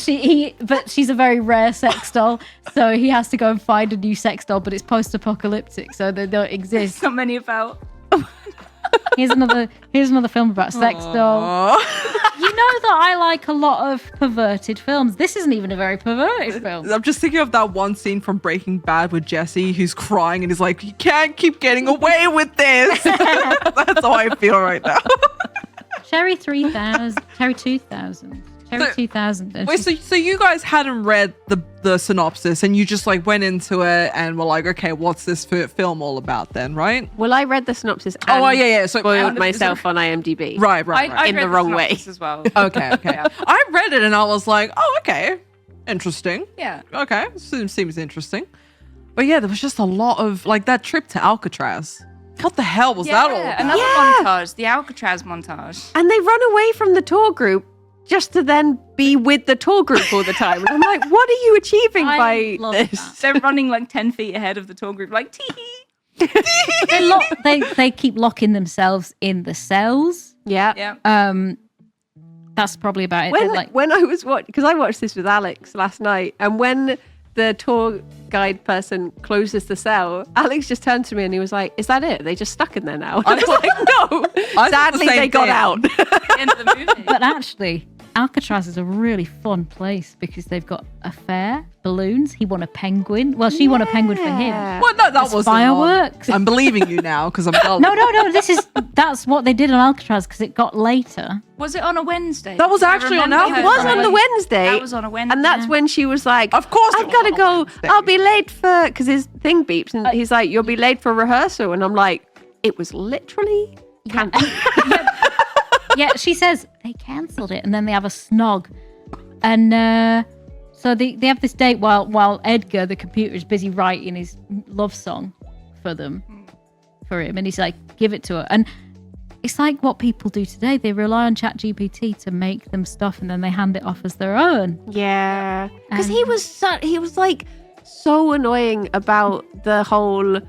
but she's a very rare sex doll, so he has to go and find a new sex doll, but it's post-apocalyptic, so they don't exist. Not many about. Here's another film about a sex doll. You know that I like a lot of perverted films. This isn't even a very perverted film. I'm just thinking of that one scene from Breaking Bad with Jesse who's crying and he's like, you can't keep getting away with this. That's how I feel right now. Cherry 3000, Cherry 2000. Cherry 2000. And Wait, so you guys hadn't read the synopsis and you just like went into it and were like, okay, what's this film all about then, right? Well, I read the synopsis and Oh, yeah. So spoiled myself on IMDb. Right. I In read the wrong way. synopsis as well. Okay. Yeah. I read it and I was like, oh, okay, interesting. Yeah. Okay, seems interesting. But yeah, there was just a lot of like that trip to Alcatraz. What the hell was that all about? Another Yeah. montage, the Alcatraz montage. And they run away from the tour group just to then be with the tour group all the time. And I'm like, what are you achieving I by love this? that. They're running like 10 feet ahead of the tour group, like tee. they keep locking themselves in the cells. Yeah. Yeah. That's probably about it. When I was watching, because I watched this with Alex last night, and when the tour guide person closes the cell, Alex just turned to me and he was like, "Is that it? Are they just stuck in there now?" And I was like, "No, I thought the sadly same they got thing. out." The end of the movie. But actually, Alcatraz is a really fun place because they've got a fair, balloons. He won a penguin. Well, she won a penguin for him. Yeah. Well, no, that There's was fireworks. I'm believing you now because I'm dull. No. That's what they did on Alcatraz because it got later. Was it on a Wednesday? That was I actually on remember Alcatraz. It was her on the saying- Wednesday. That was on a Wednesday. And that's when she was like, Of course it I've was got to on go. Wednesday. I'll be late for," because his thing beeps and he's like, "You'll be late for rehearsal." And I'm like, it was literally cancelled. Yeah, she says they cancelled it, and then they have a snog, and so they have this date while Edgar, the computer, is busy writing his love song for him, and he's like, "Give it to her," and it's like what people do today. They rely on ChatGPT to make them stuff, and then they hand it off as their own. Yeah, because And- he was like so annoying about the whole.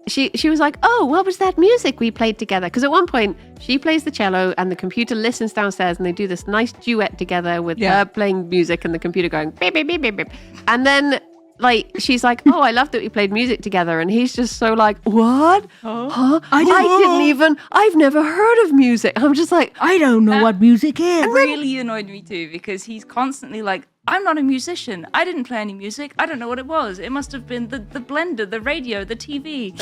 She was like, "Oh, what was that music we played together?" Because at one point she plays the cello and the computer listens downstairs, and they do this nice duet together with her playing music and the computer going beep beep beep beep beep. And then like she's like, "Oh, I love that we played music together," and he's just so like, "What? Huh? I've never heard of music." I'm just like, I don't know what music is. It really annoyed me too because he's constantly like, I'm not a musician. I didn't play any music. I don't know what it was. It must have been the blender, the radio, the TV.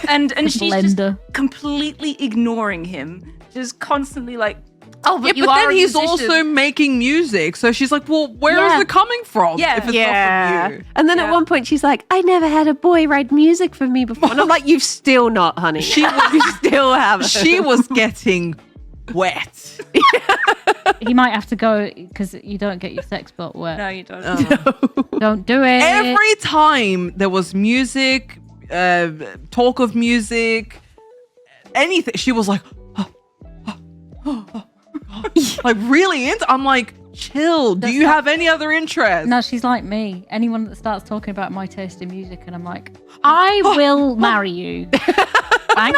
And she's just blender. completely ignoring him. Just constantly like, oh, but Yeah, you but are then a he's musician. also making music. So she's like, well, where is Yeah. it coming from? Yeah. If it's not from you. And then at Yeah. one point she's like, "I never had a boy write music for me before." And I'm like, "You've still not, honey. You still haven't." She was getting wet. He might have to go because you don't get your sex bot wet. No, you don't. Don't do it. Every time there was music, talk of music, anything, she was like, like really into. I'm like, chill. Do you have any other interest? No, she's like me. Anyone that starts talking about my taste in music, and I'm like, I will marry you. I mean,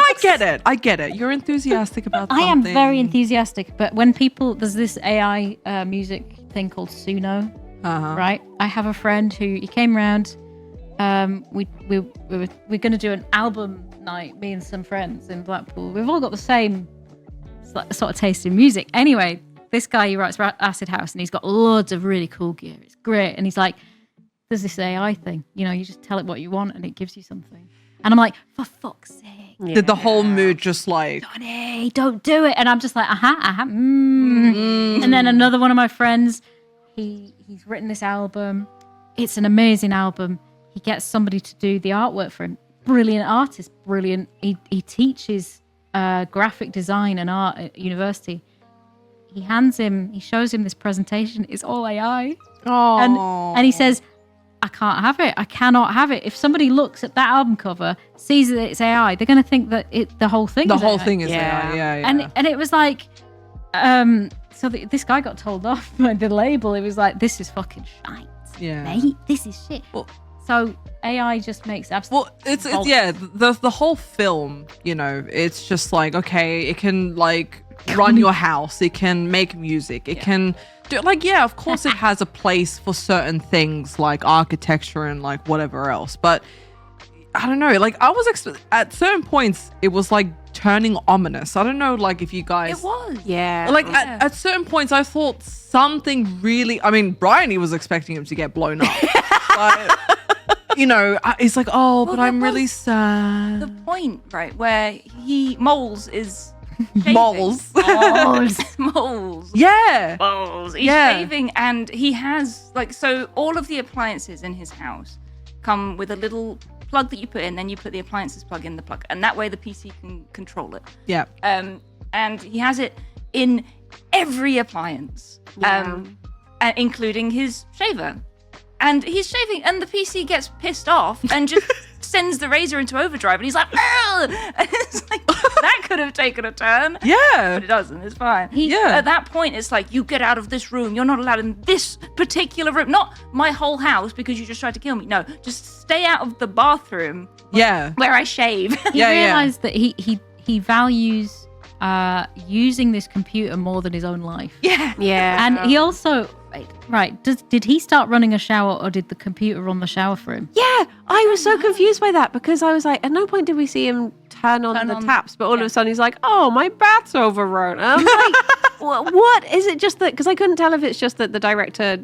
I get it. You're enthusiastic about I something. am very enthusiastic, but when there's this AI music thing called Suno, right? I have a friend who he came around. We're going to do an album night, me and some friends in Blackpool. We've all got the same sort of taste in music. Anyway, this guy, he writes for Acid House, and he's got loads of really cool gear. It's great. And he's like, there's this AI thing. You know, you just tell it what you want, and it gives you something. And I'm like, for fuck's sake. Yeah. Did the whole mood just like... Donnie, don't do it. And I'm just like, And then another one of my friends, he's written this album. It's an amazing album. He gets somebody to do the artwork for him. Brilliant artist, brilliant. He teaches graphic design and art at university. He shows him this presentation. It's all AI. Oh. And he says, I can't have it. I cannot have it. If somebody looks at that album cover, sees that it's AI, they're going to think that the whole thing is AI. Thing is AI. Yeah. And it was like, this guy got told off by the label. It was like, this is fucking shite. Yeah. Mate, this is shit. Well, so AI just makes absolute. Well, it's the whole film, you know, it's just like, okay, it can like run your house, it can make music, it can do like, yeah, of course it has a place for certain things like architecture and like whatever else, but I don't know, like I was at certain points it was like turning ominous. I don't know, like if you guys, It was. Yeah. like at certain points I thought something really, I mean, Briony was expecting him to get blown up, but you know, it's like, oh, but I'm really sad. The point, right, where Moles is shaving. Moles. Moles. Yeah. Moles. He's Yeah. shaving, and he has, like, so all of the appliances in his house come with a little plug that you put in, then you put the appliances plug in the plug, and that way the PC can control it. Yeah. And he has it in every appliance, including his shaver. And he's shaving, and the PC gets pissed off and just sends the razor into overdrive, and he's like, "Ugh!" And it's like, that could have taken a turn. Yeah. But it doesn't, it's fine. Yeah. At that point, it's like, you get out of this room. You're not allowed in this particular room. Not my whole house because you just tried to kill me. No, just stay out of the bathroom Yeah. where I shave. He realized that he values using this computer more than his own life. Yeah. Yeah. And he also, did he start running a shower, or did the computer run the shower for him? Yeah, I was so confused by that because I was like, at no point did we see him turn on the taps, but all of a sudden he's like, oh, my bath's overrun. And I'm like, what? Is it just that? Because I couldn't tell if it's just that the director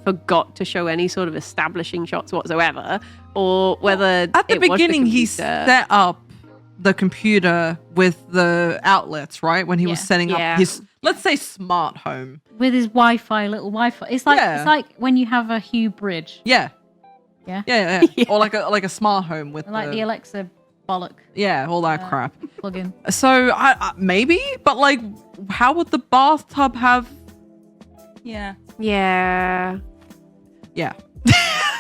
forgot to show any sort of establishing shots whatsoever, or whether At the it was beginning, he computer. set up the computer with the outlets, right? When he was setting up his, let's say, smart home. With his little Wi-Fi. It's like when you have a Hue bridge. Yeah. Yeah? Yeah. Or like a smart home with Like the Alexa bollock all that crap. plug-in. So I maybe, but like, how would the bathtub have? Yeah. Yeah. Yeah.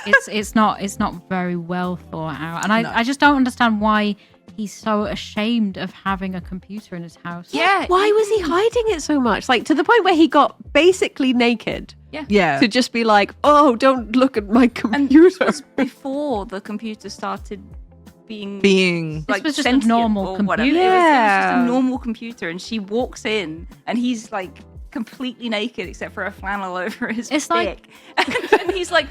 It's not very well thought out, and I just don't understand why he's so ashamed of having a computer in his house. Yeah. Why was he hiding it so much? Like, to the point where he got basically naked Yeah. to just be like, oh, don't look at my And computer. this was before the computer started being This was just a sentient normal or computer. whatever. It was just Yeah. a normal computer, and she walks in, and he's like completely naked except for a flannel over his It's dick. And he's like,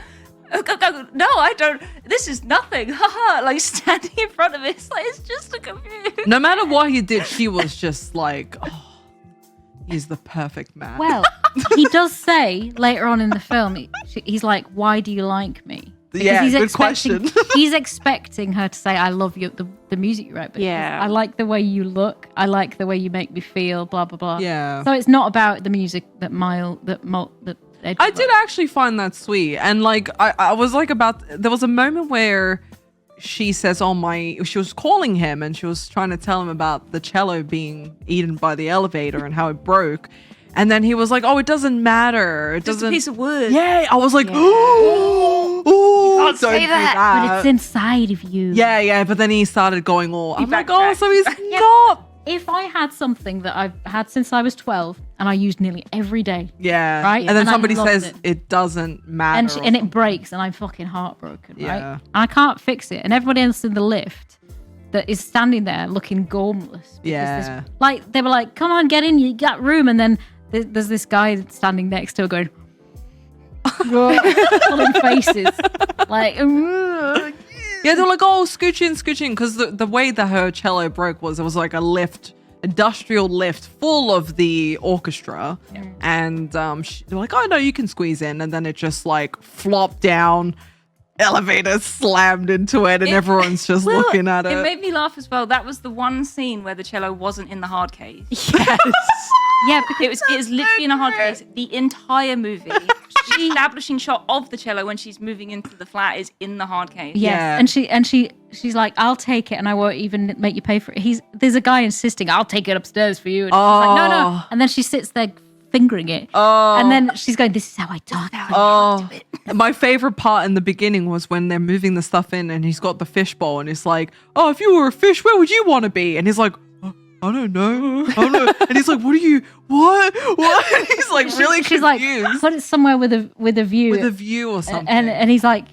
oh, no, I don't. This is nothing. Haha! Like standing in front of it, it's like, it's just a computer. No matter what he did, she was just like, oh, he's the perfect man. Well, he does say later on in the film, he's like, "Why do you like me?" Because Yeah, he's good expecting, question. he's expecting her to say, "I love you," the music you write. Because Yeah. I like the way you look. I like the way you make me feel. Blah blah blah. Yeah. So it's not about the music that Ed I wrote. did actually find that sweet. And like, I was like there was a moment where she says, she was calling him and she was trying to tell him about the cello being eaten by the elevator and how it broke. And then he was like, oh, it doesn't matter. It Just doesn't. a piece of wood. Yeah. I was like, Yeah. oh, can't say don't do that. But it's inside of you. Yeah. But then he started going all, He I'm like, backtracked. oh, so he's not. If I had something that I've had since I was 12 and I used nearly every day, Yeah. Right? And then And I somebody loved says it. it doesn't matter. and it breaks and I'm fucking heartbroken, right? Yeah. And I can't fix it. And everybody else in the lift that is standing there looking gormless. because Yeah. like they were like, come on, get in, you got room. And then there's this guy standing next to her going, pulling faces. Like, Yeah, they're like, oh, scooch in. Because the way that her cello broke was it was like a lift, industrial lift full of the orchestra. And they're like, oh, no, you can squeeze in. And then it just like flopped down, elevator slammed into it, and everyone's just looking at it. It made me laugh as well. That was the one scene where the cello wasn't in the hard case. yeah, because It was literally in a hard case. The entire movie, the establishing shot of the cello when she's moving into the flat is in the hard case. yes, Yeah. and she's like, I'll take it, and I won't even make you pay for it. There's a guy insisting, I'll take it upstairs for you. And she's like, no, Oh. and then she sits there fingering it, Oh. and then she's going, this is how I talk. Oh, my favorite part in the beginning was when they're moving the stuff in and he's got the fishbowl and it's like, oh, if you were a fish, where would you want to be? And he's like, "Oh, I don't know. I don't know. And he's like, what? And he's like really She's like, confused. put it somewhere with a view, With a view or something. and he's like,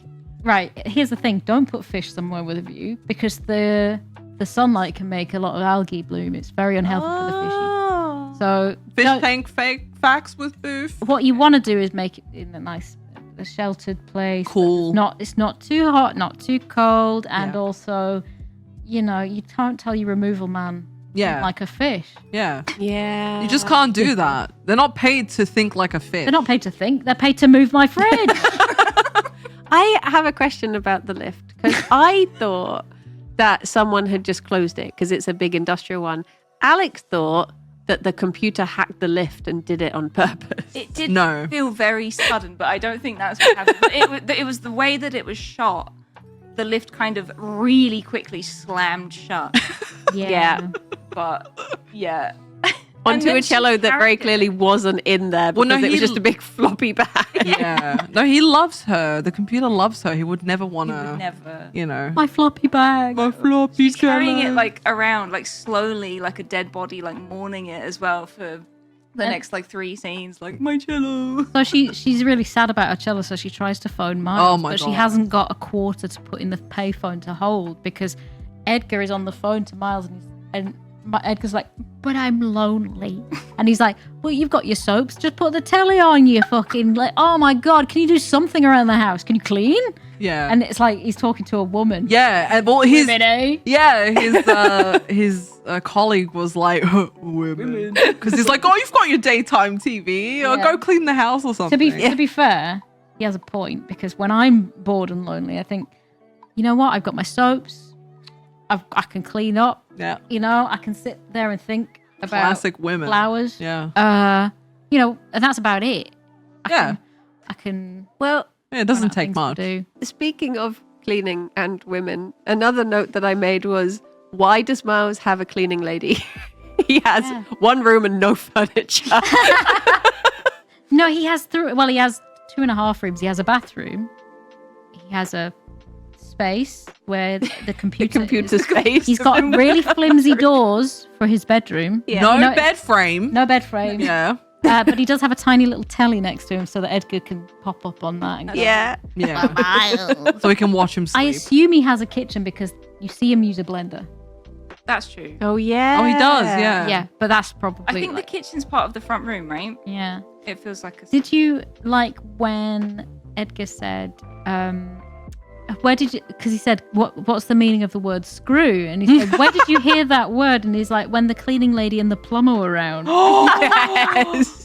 right, here's the thing, don't put fish somewhere with a view because the sunlight can make a lot of algae bloom. It's very unhealthy for the fishy. So Fish don't- tank fake facts with Booth. what you want to do is make it in a sheltered place. Cool. It's not too hot, not too cold, and Yeah. also, you can't tell your removal man Yeah. like a fish. Yeah. Yeah. You just can't do that. They're not paid to think like a fish. They're not paid to think; they're paid to move my fridge. I have a question about the lift because I thought that someone had just closed it because it's a big industrial one. Alex thought that the computer hacked the lift and did it on purpose. It did No. feel very sudden, but I don't think that's what happened. But it was the way that it was shot. The lift kind of really quickly slammed shut. Yeah. But yeah. Onto then a she cello that very carried it. clearly wasn't in there Well, because no, it was he- just a big floppy bag. Yeah. No, he loves her. The computer loves her. He would never want He would to, never. you know. My floppy bag. My floppy She's carrying cello. it like around, like slowly, like a dead body, like mourning it as well for the next like 3 scenes. Like my cello. So she's really sad about her cello, so she tries to phone Miles, Oh my but she God. hasn't got a quarter to put in the payphone to hold because Edgar is on the phone to Miles and Edgar's like, but I'm lonely. And he's like, well, you've got your soaps. Just put the telly on, you fucking... Like, oh, my God. Can you do something around the house? Can you clean? Yeah. And it's like he's talking to a woman. yeah. And well, his Women, eh? his colleague was like, women. Because he's like, oh, you've got your daytime TV. Or Yeah. go clean the house or something. To be fair, he has a point because when I'm bored and lonely, I think, you know what? I've got my soaps. I can clean up. Yeah. I can sit there and think about Classic women. flowers. Yeah. And that's about it. Yeah. I can. Well, Yeah, it doesn't run out of take things to much. do. speaking of cleaning and women, another note that I made was, why does Miles have a cleaning lady? He has Yeah. one room and no furniture. No, he has he has 2.5 rooms. He has a bathroom. He has a space where the computer. Computer space. He's got really flimsy doors for his bedroom. Yeah. No bed frame. No bed frame. Yeah. But he does have a tiny little telly next to him so that Edgar can pop up on that. And go, Yeah. Yeah. Miles. So we can watch him I sleep. assume he has a kitchen because you see him use a blender. That's true. Oh, yeah. Oh, he does. Yeah. Yeah, but that's probably. I think the like, kitchen's part of the front room, right? yeah. It feels like a. Did you like when Edgar said, where did you, because he said, what's the meaning of the word screw? And he said, where did you hear that word? And he's like, when the cleaning lady and the plumber were around. Yes.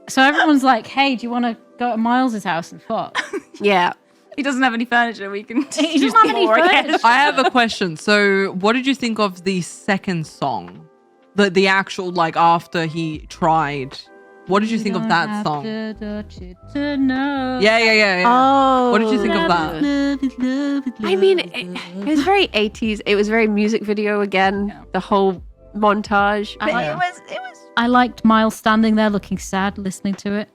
So everyone's like, hey, do you want to go to Miles's house and fuck? Yeah. He doesn't have any furniture. We can. He use doesn't have any more, I guess. furniture. I have a question. So, what did you think of the second song? The actual, like, after he tried What did you think of Don't that have song? to touch it to know. Yeah. Oh. What did you think of that? Love it, love it, I mean, love it was very 80s. It was very music video again. Yeah. The whole montage. I But like- It was. I liked Miles standing there looking sad, listening to it,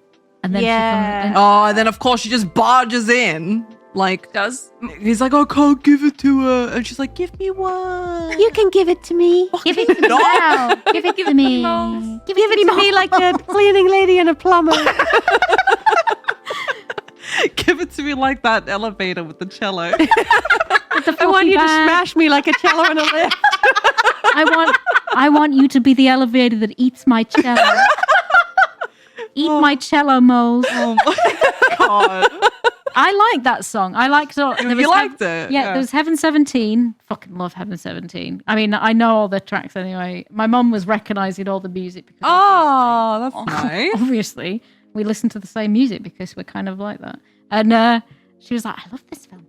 and then Yeah. she comes in. Oh, and then of course she just barges in. Like, Does he's like, I can't give it to her. And she's like, give me one. you can give it to me. Give it to me now. Give it to me. Give it to me like a cleaning lady and a plumber. Give it to me like that elevator with the cello. I want you to smash me like a cello in a lift. I want you to be the elevator that eats my cello. Eat my cello, moles. Oh my God. I like that song. I liked it. You liked it? Yeah, there was Heaven 17. Fucking love Heaven 17. I mean, I know all the tracks anyway. My mum was recognizing all the music because Oh, that's nice. obviously we listen to the same music because we're kind of like that. And she was like, I love this film.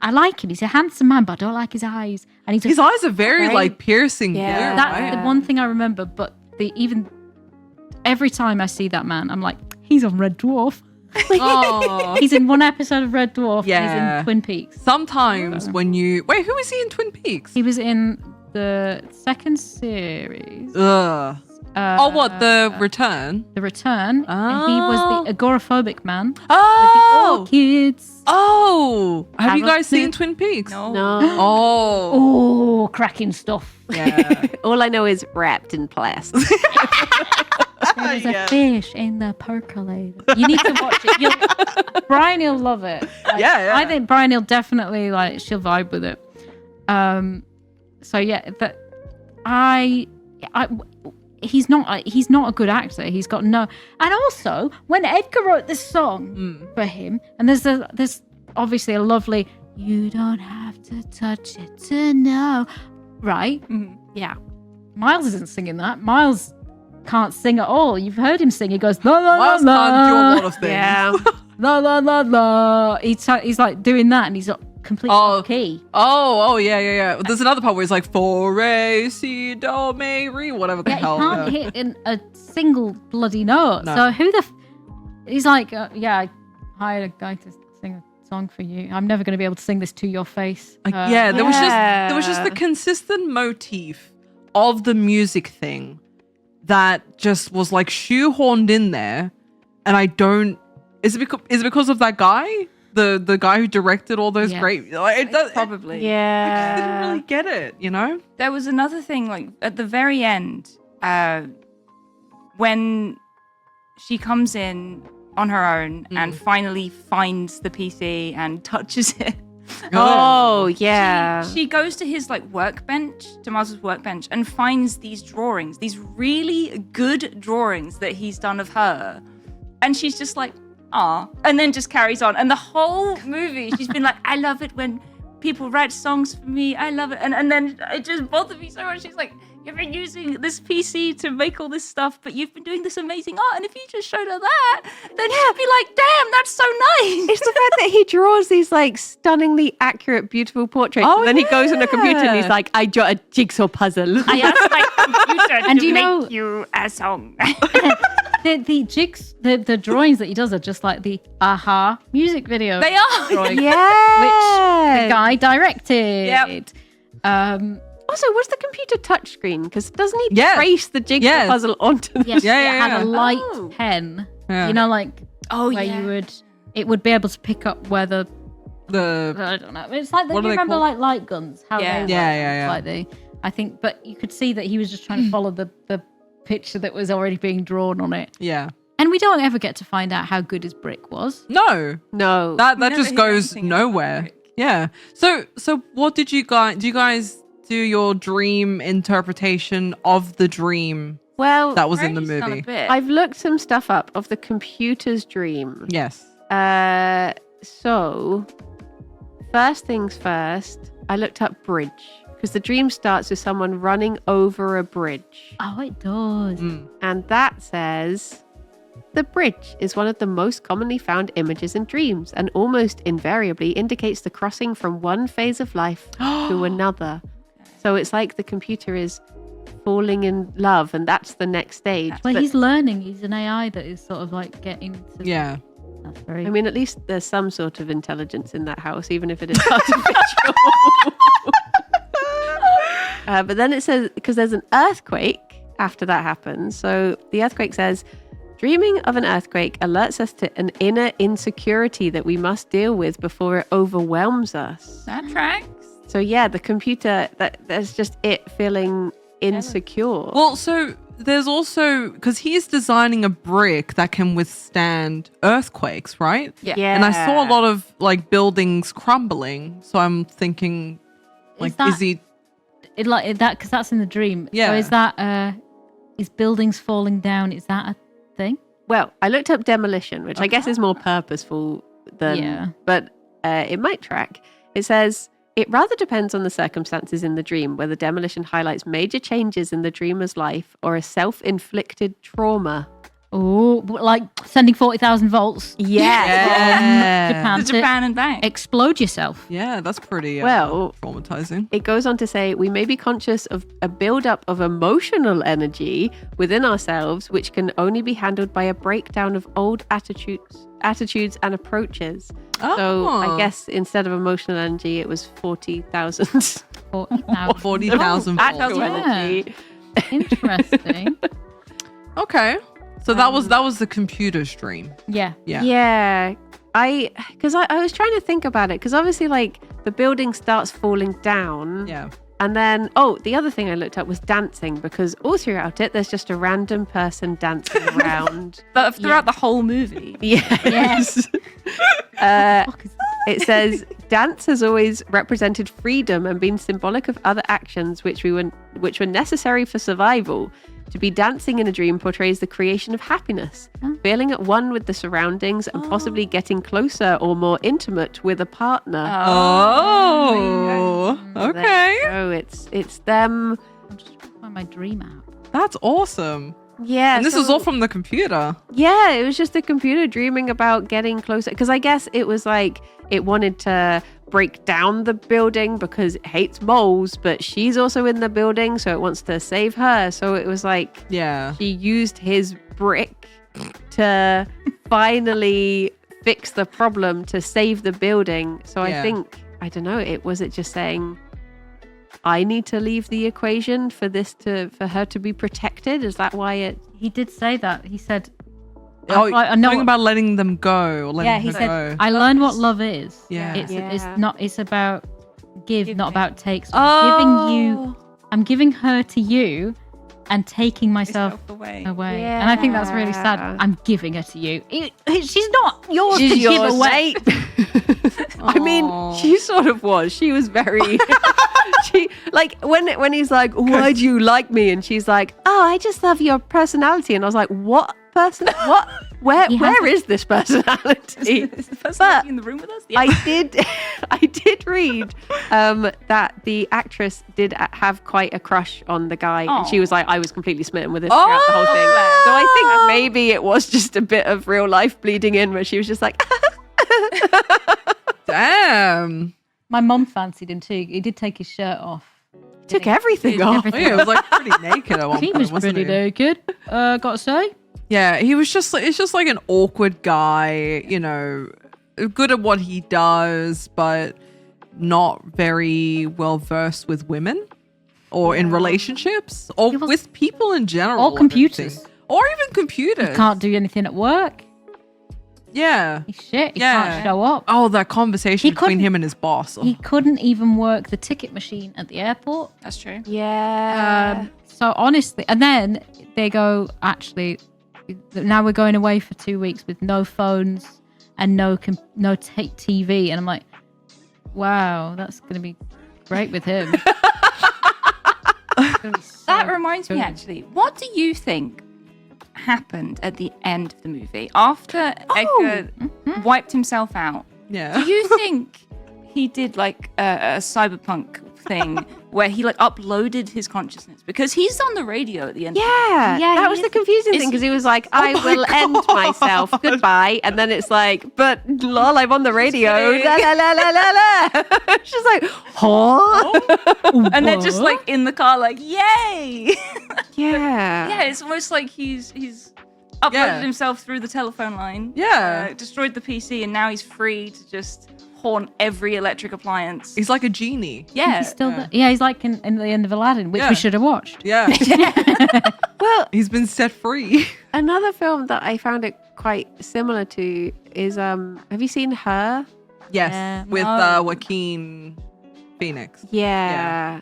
I like him. He's a handsome man, but I don't like his eyes. And he's His eyes are very Right. like piercing Yeah. blue, that's right? the one thing I remember. But even every time I see that man, I'm like, he's on Red Dwarf. Oh. He's in one episode of Red Dwarf. And Yeah. he's in Twin Peaks. Sometimes when you wait, who is he in Twin Peaks? He was in the second series. Ugh. Oh, what, the return? The Return. And he was the agoraphobic man. Oh, Orchids. oh! Have you Haven't guys seen seen- Twin Peaks? No. No. Oh, Oh, cracking stuff. yeah. All I know is wrapped in plastic. There's Yeah. a fish in the percolator. You need to watch it. Briony will love it. Like, Yeah. I think Briony will definitely she'll vibe with it. So yeah, but he's not a good actor. He's got no. And also, when Edgar wrote this song for him, and there's obviously a lovely "You don't have to touch it to know," right? Mhm. Yeah. Miles isn't singing that. Miles can't sing at all. You've heard him sing. He goes la la la Miles can't do a lot of things. Yeah. la la la la. He's like doing that, and he's completely off key. Oh, yeah. There's another part where he's like, for A, C, do, me, re, whatever the Yeah, he hell. can't hit in a single bloody note. No. So who the? He's like, yeah, I hired a guy to sing a song for you. I'm never going to be able to sing this to your face. Like, yeah, there was just Yeah. the consistent motif of the music thing that just was like shoehorned in there, and I don't. Is it because of that guy, the guy who directed all those Yes. great? Like, it does, Probably. I just didn't Yeah. really get it, you know? There was another thing, like at the very end, when she comes in on her own and finally finds the PC and touches it. Oh, yeah. She goes to his like workbench, to Miles's workbench, and finds these drawings, these really good drawings that he's done of her. And she's just like, ah, and then just carries on. And the whole movie, she's been like, I love it when people write songs for me. I love it. And then it just bothered me so much. She's like, you've been using this PC to make all this stuff, but you've been doing this amazing art. And if you just showed her that, then she'd be like, damn, that's so nice. It's the fact that he draws these like stunningly accurate, beautiful portraits. Oh, and then he goes on a computer and he's yeah. like, I draw a jigsaw puzzle. I asked my computer And to you make know- you a song. The jigs, the drawings that he does are just like the Aha music video. They are. drawing, yeah. which the guy directed. Yep. Also, was the computer touchscreen? Because doesn't he Yeah. trace the jigsaw Yeah. puzzle onto the Yes, Yeah, it had yeah. a light Oh. pen. Yeah. You know, like Oh, where yeah. it would be able to pick up where the The I don't know. It's like What do are you they remember called? like light guns? How Yeah. they Yeah, work? yeah, yeah. Like I think, but you could see that he was just trying to follow the picture that was already being drawn on it. yeah. And we don't ever get to find out how good his brick was. No, No. that never just hear goes anything about nowhere. Rick. Yeah. So what did you guys? Do you guys do your dream interpretation of the dream well, that was in the Briony's done a movie? bit. I've looked some stuff up of the computer's dream. Yes. So, first things first, I looked up bridge because the dream starts with someone running over a bridge. Oh, it does. Mm. And that says the bridge is one of the most commonly found images in dreams and almost invariably indicates the crossing from one phase of life to another. So it's like the computer is falling in love, and that's the next stage. Well, But, he's learning. He's an AI that is sort of like getting to. Yeah. That's very. I mean, at least there's some sort of intelligence in that house, even if it is artificial. But then it says, because there's an earthquake after that happens. So the earthquake says, dreaming of an earthquake alerts us to an inner insecurity that we must deal with before it overwhelms us. That tracks. So yeah, the computer, that's just it feeling insecure. Well, so there's also, because he's designing a brick that can withstand earthquakes, right? Yeah. And I saw a lot of like buildings crumbling. So I'm thinking, like, that- is he? It like that because that's in the dream. Yeah. So is that is buildings falling down? Is that a thing? Well, I looked up demolition, which I guess is more purposeful than, Yeah. but it might track. It says, it rather depends on the circumstances in the dream, whether demolition highlights major changes in the dreamer's life or a self-inflicted trauma. Oh, like sending 40,000 volts Yeah. Japan To to Japan and back. explode yourself. Yeah, that's pretty Well, traumatizing. it goes on to say, we may be conscious of a buildup of emotional energy within ourselves, which can only be handled by a breakdown of old attitudes and approaches. So I Oh. guess instead of emotional energy, it was 40,000. 40,000. 40,000 Actual volts. energy. Interesting. Okay. So that was the computer stream. Yeah. Yeah. Yeah. I was trying to think about it, because obviously, like, the building starts falling down. Yeah. And then, the other thing I looked up was dancing, because all throughout it, there's just a random person dancing around. But throughout the whole movie. Yes. It says, dance has always represented freedom and been symbolic of other actions which were necessary for survival. To be dancing in a dream portrays the creation of happiness, feeling at one with the surroundings and possibly getting closer or more intimate with a partner. Oh. Okay. So it's them. I'm just trying to find my dream app. That's awesome. Yeah. And this is all from the computer. Yeah, it was just the computer dreaming about getting closer. Because I guess it was like it wanted to break down the building because it hates moles, but she's also in the building, so it wants to save her. So it was like Yeah. she used his brick to finally fix the problem to save the building. So Yeah. I think, I don't know, was it just saying, I need to leave the equation for her to be protected? Is that why it? He did say that. He said, Oh, I know something about letting them go. Or letting yeah, he her said, go. I learned what love is. Yeah. It's about give, not about take. So Oh. I'm giving her to you and taking myself away. away. And I think that's really sad. Yeah. I'm giving her to you. She's not yours She's to give yours, away. I mean, Aw. she sort of was. She was very. She like when he's like, "Why do you like me?" and she's like, "Oh, I just love your personality." And I was like, "What person? What? Where? He Where has is this personality?" Is the person But in the room with us? I did read that the actress did have quite a crush on the guy, and she was like, "I was completely smitten with it throughout the whole thing." So I think maybe it was just a bit of real life bleeding in, where she was just like. Damn. My mum fancied him too. He did take his shirt off. Took everything off. Oh, yeah, it was like pretty naked at one He point, was wasn't pretty he? naked. Gotta say. Yeah, he was just like, it's just like an awkward guy, you know, good at what he does, but not very well versed with women or in relationships or He was- with people in general. Or I don't computers. think. Or even computers. Can't do anything at work. Yeah. He's shit. He Yeah. can't show up. Oh, that conversation He between couldn't- him and his boss. Oh. He couldn't even work the ticket machine at the airport. That's true. Yeah. So honestly, and then they go, actually, now we're going away for 2 weeks with no phones and no TV. And I'm like, wow, that's going to be great with him. It's gonna be so That reminds me, good. actually. What do you think happened at the end of the movie after Edgar wiped himself out? Yeah. Do you think he did like a cyberpunk thing where he like uploaded his consciousness because he's on the radio at the end. Yeah, Yeah, that he was the is. confusing thing because he was like, "I will end myself, goodbye," and then it's like, "But lol, I'm on the radio." La la la la la la. She's like, "Huh?" And they're just like in the car, like, "Yay!" Yeah, Yeah, it's almost like he's uploaded Yeah. himself through the telephone line. Yeah. Destroyed the PC, and now he's free to just haunt every electric appliance. He's like a genie. Yeah. He's still there. Yeah, he's like in the end of Aladdin, which Yeah. we should have watched. Yeah. Well, He's been set free. another film that I found it quite similar to is have you seen Her? Yes. Yeah. With No. Joaquin Phoenix. Yeah.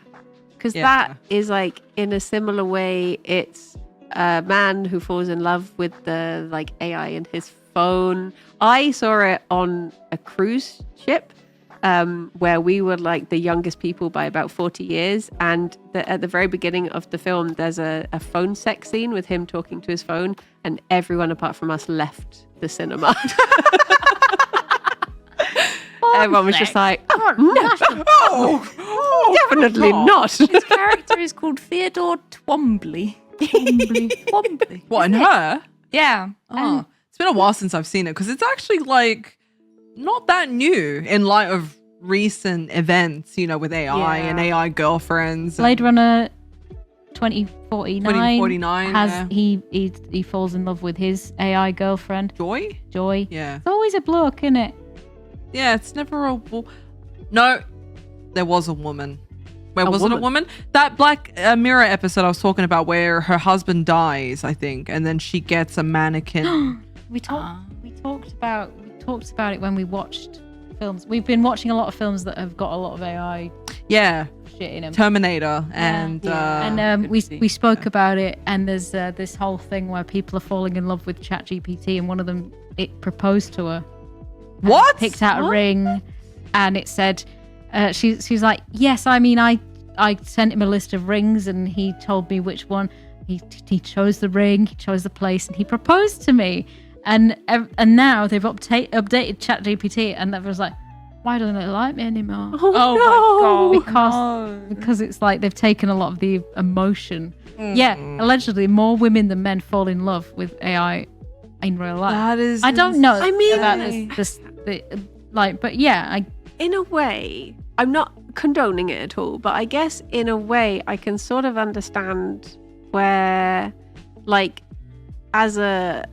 Because Yeah. that is like in a similar way, it's a man who falls in love with the like AI in his phone. I saw it on a cruise ship where we were like the youngest people by about 40 years. And at the very beginning of the film, there's a phone sex scene with him talking to his phone, and everyone apart from us left the cinema. Everyone was just like, "Oh, no, Oh, definitely God. not." His character is called Theodore Twombly. Twombly. What, in her? Yeah. Oh, it's been a while since I've seen it because it's actually like not that new in light of recent events, you know, with AI and Yeah. AI girlfriends. Blade Runner 2049, 2049, has yeah. he falls in love with his AI girlfriend, Joy? Joy. Yeah. It's always a bloke, isn't it? Yeah, it's never a No, there was a woman. Where was it a woman? woman? That Black Mirror episode I was talking about where her husband dies, I think, and then she gets a mannequin. We talked about it when we watched films. We've been watching a lot of films that have got a lot of AI Yeah, shit in them. Terminator and Yeah. And we Kirsty. spoke about it, and there's this whole thing where people are falling in love with ChatGPT, and one of them, it proposed to her, what? picked out a What? ring, and it said, she's like, yes, I mean, I sent him a list of rings, and he told me which one. He chose the ring, he chose the place, and he proposed to me. And now they've updated ChatGPT, and that was like, why don't they like me anymore? Oh my Because god. because it's like they've taken a lot of the emotion. Yeah, allegedly more women than men fall in love with AI in real life. That is I don't know I mean- about but yeah, In a way, I'm not condoning it at all, but I guess in a way I can sort of understand where, like, as a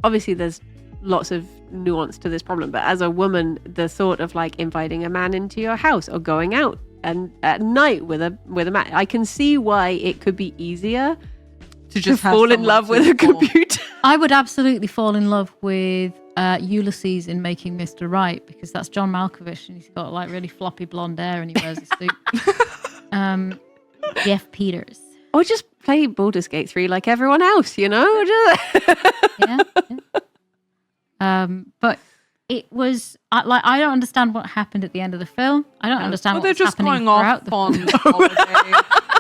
obviously there's lots of nuance to this problem, but as a woman, the thought of like inviting a man into your house or going out and at night with a man, I can see why it could be easier to to fall in love with a computer. I would absolutely fall in love with Ulysses in Making Mr. Right, because that's John Malkovich, and he's got like really floppy blonde hair, and he wears a suit. Jeff Peters. Or just play Baldur's Gate 3 like everyone else, you know? Yeah. But it was I don't understand what happened at the end of the film. I don't understand Well, what they're was just happening going throughout off the on holiday.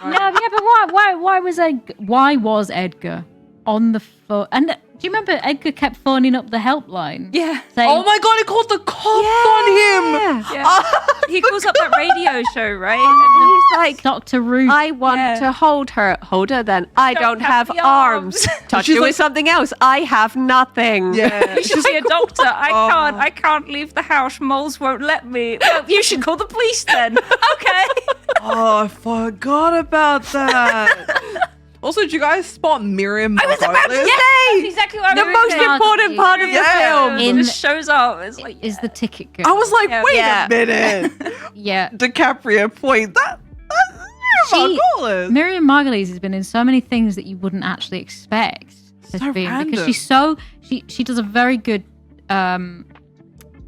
Yeah, but why was Edgar on the phone? And do you remember Edgar kept phoning up the helpline? Yeah. Saying, Oh my god, it called the cops on him. Yeah. He calls up that radio show, right? And he's like, Dr. Ruth. I want Yeah. to hold her. Hold her then. I don't have the arms. arms. Touch She's her like- with something else. I have nothing. Yeah. You should be a doctor. I can't leave the house. Moles won't let me. Well, you should call the police then. Okay. Oh, I forgot about that. Also, did you guys spot Miriam? I was about to Margolis? say That's exactly what the I'm most saying. important part of the Yeah. film. In- Just shows up. It's like is the ticket girl. I was like, Yeah. wait Yeah. a minute. Yeah. DiCaprio point. That's Miriam Margolis. Miriam Margolyes has been in so many things that you wouldn't actually expect her So to be in, random. because she does a very good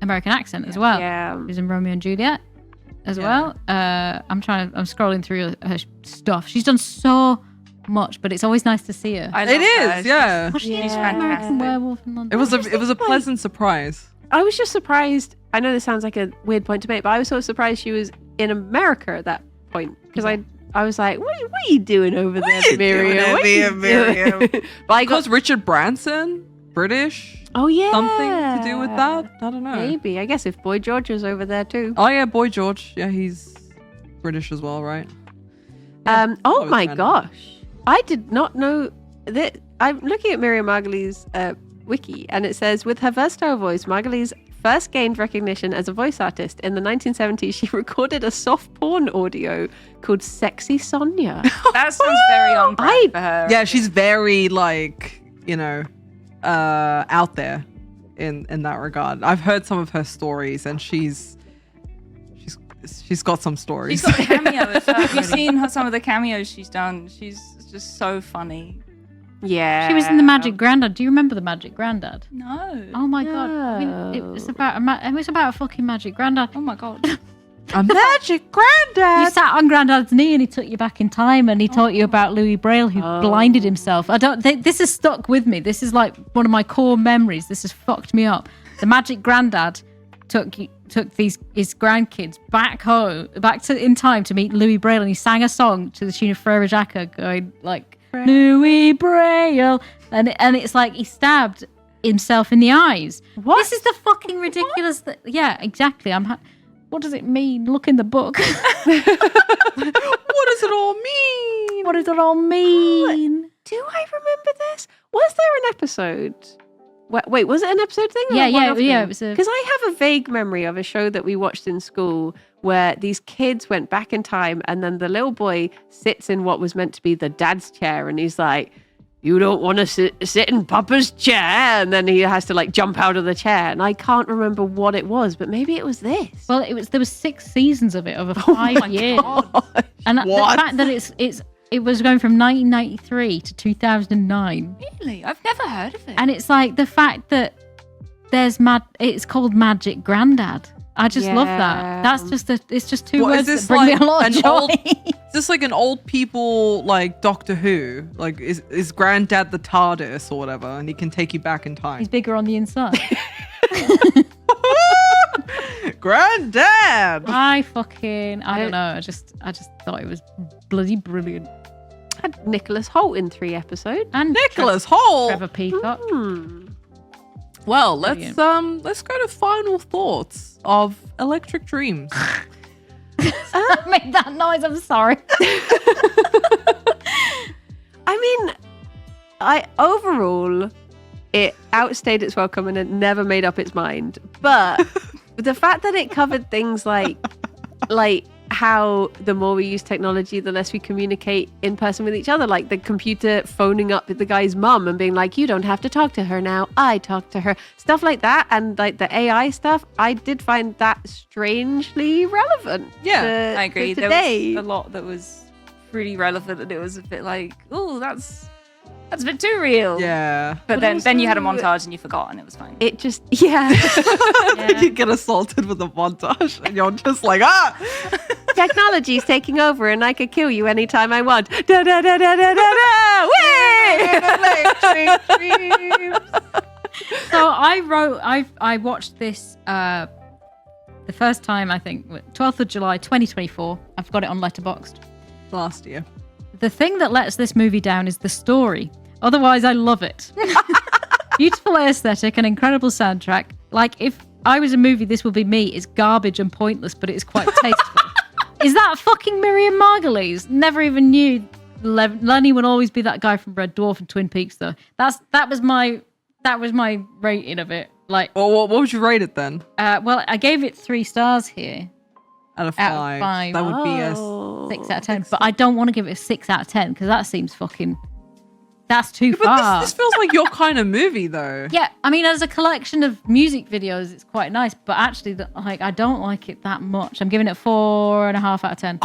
American accent as well. Yeah. She's in Romeo and Juliet as Yeah. well. I'm scrolling through her stuff. She's done so much, but it's always nice to see her. I It love her. is, yeah. She's Yeah. American Werewolf in London. It was a pleasant surprise. I was just surprised. I know this sounds like a weird point to make, but I was so surprised she was in America at that point, because I was like, what are you doing over there, you Miriam? doing What are you there, Miriam? doing?" But I got Because Richard Branson, British, oh yeah, something to do with that. I don't know. Maybe. I guess if Boy George is over there too. Oh yeah, Boy George. Yeah, he's British as well, right? Oh was my random. gosh. I did not know that. I'm looking at Miriam Margolyes' wiki, and it says, with her versatile voice, Margolyes first gained recognition as a voice artist. In the 1970s, she recorded a soft porn audio called Sexy Sonia. That sounds very on brand for her. Yeah, she's very out there in that regard. I've heard some of her stories, and she's got some stories. She's got a cameo as well. Have you seen some of the cameos she's done? She's just so funny. Yeah. She was in the Magic Grandad. Do you remember the Magic Grandad? No. Oh my god! I mean, it was about a fucking Magic Grandad. Oh my god. A magic You granddad. sat on Grandad's knee and he took you back in time and he taught you about Louis Braille who blinded himself. This has stuck with me. This is like one of my core memories. This has fucked me up. The Magic Grandad took his grandkids back in time to meet Louis Braille, and he sang a song to the tune of Frere Jacques going like Louis Braille, and it's like he stabbed himself in the eyes. What? This is the fucking ridiculous. Yeah, exactly. What does it mean? Look in the book. What does it all mean? What does it all mean? Do I remember this? Was there an episode? Wait, was it an episode thing? Yeah. It was Because I have a vague memory of a show that we watched in school where these kids went back in time, and then the little boy sits in what was meant to be the dad's chair, and he's like, "You don't want to sit in Papa's chair," and then he has to like jump out of the chair, and I can't remember what it was, but maybe it was this. Well, there was 6 seasons of it over 5 years, and the fact that it was going from 1993 to 2009. Really? I've never heard of it. And it's like the fact that it's called Magic Grandad. I just love that. That's it's just two What, words is this that bring me like a lot of an joy. old- Is this like an old people like Doctor Who? Like is Granddad the TARDIS or whatever, and he can take you back in time? He's bigger on the inside. Granddad. I don't know. I just thought it was bloody brilliant. Had Nicholas Hoult in 3 episodes. And Nicholas Hoult. Trevor Peacock. Well, Brilliant. let's go to final thoughts of Electric Dreams. I made that noise. I'm sorry. I mean, overall, it outstayed its welcome and it never made up its mind. But the fact that it covered things like how the more we use technology, the less we communicate in person with each other, like the computer phoning up the guy's mum and being like, "You don't have to talk to her now, I talk to her," stuff like that, and like the AI stuff, I did find that strangely relevant. Yeah, I agree. To There today. was a lot that was really relevant, and it was a bit like, oh, that's a bit too real. Yeah. But But then you had a also- montage and you forgot, and it was fine. It just, yeah. You get assaulted with a montage, and you're just like, Technology's taking over and I could kill you anytime I want. Da da da da da da da! Whee! So I watched this the first time, I think, 12th of July 2024. I've got it on Letterboxd. last year. The thing that lets this movie down is the story. Otherwise, I love it. Beautiful aesthetic and incredible soundtrack. Like, if I was a movie, this would be me. It's garbage and pointless, but it's quite tasteful. Is that fucking Miriam Margolyes? Never even knew Lenny would always be that guy from Red Dwarf and Twin Peaks, though. That was my rating of it. Like, Well, what would you rate it then? well, I gave it 3 stars here. Out of Out of 5. 5. That would be a 6 out of 10. But I don't want to give it a 6 out of 10 because that seems fucking... That's too But far. this feels like your kind of movie, though. Yeah, I mean, as a collection of music videos, it's quite nice. But actually, I don't like it that much. I'm giving it 4.5 out of 10.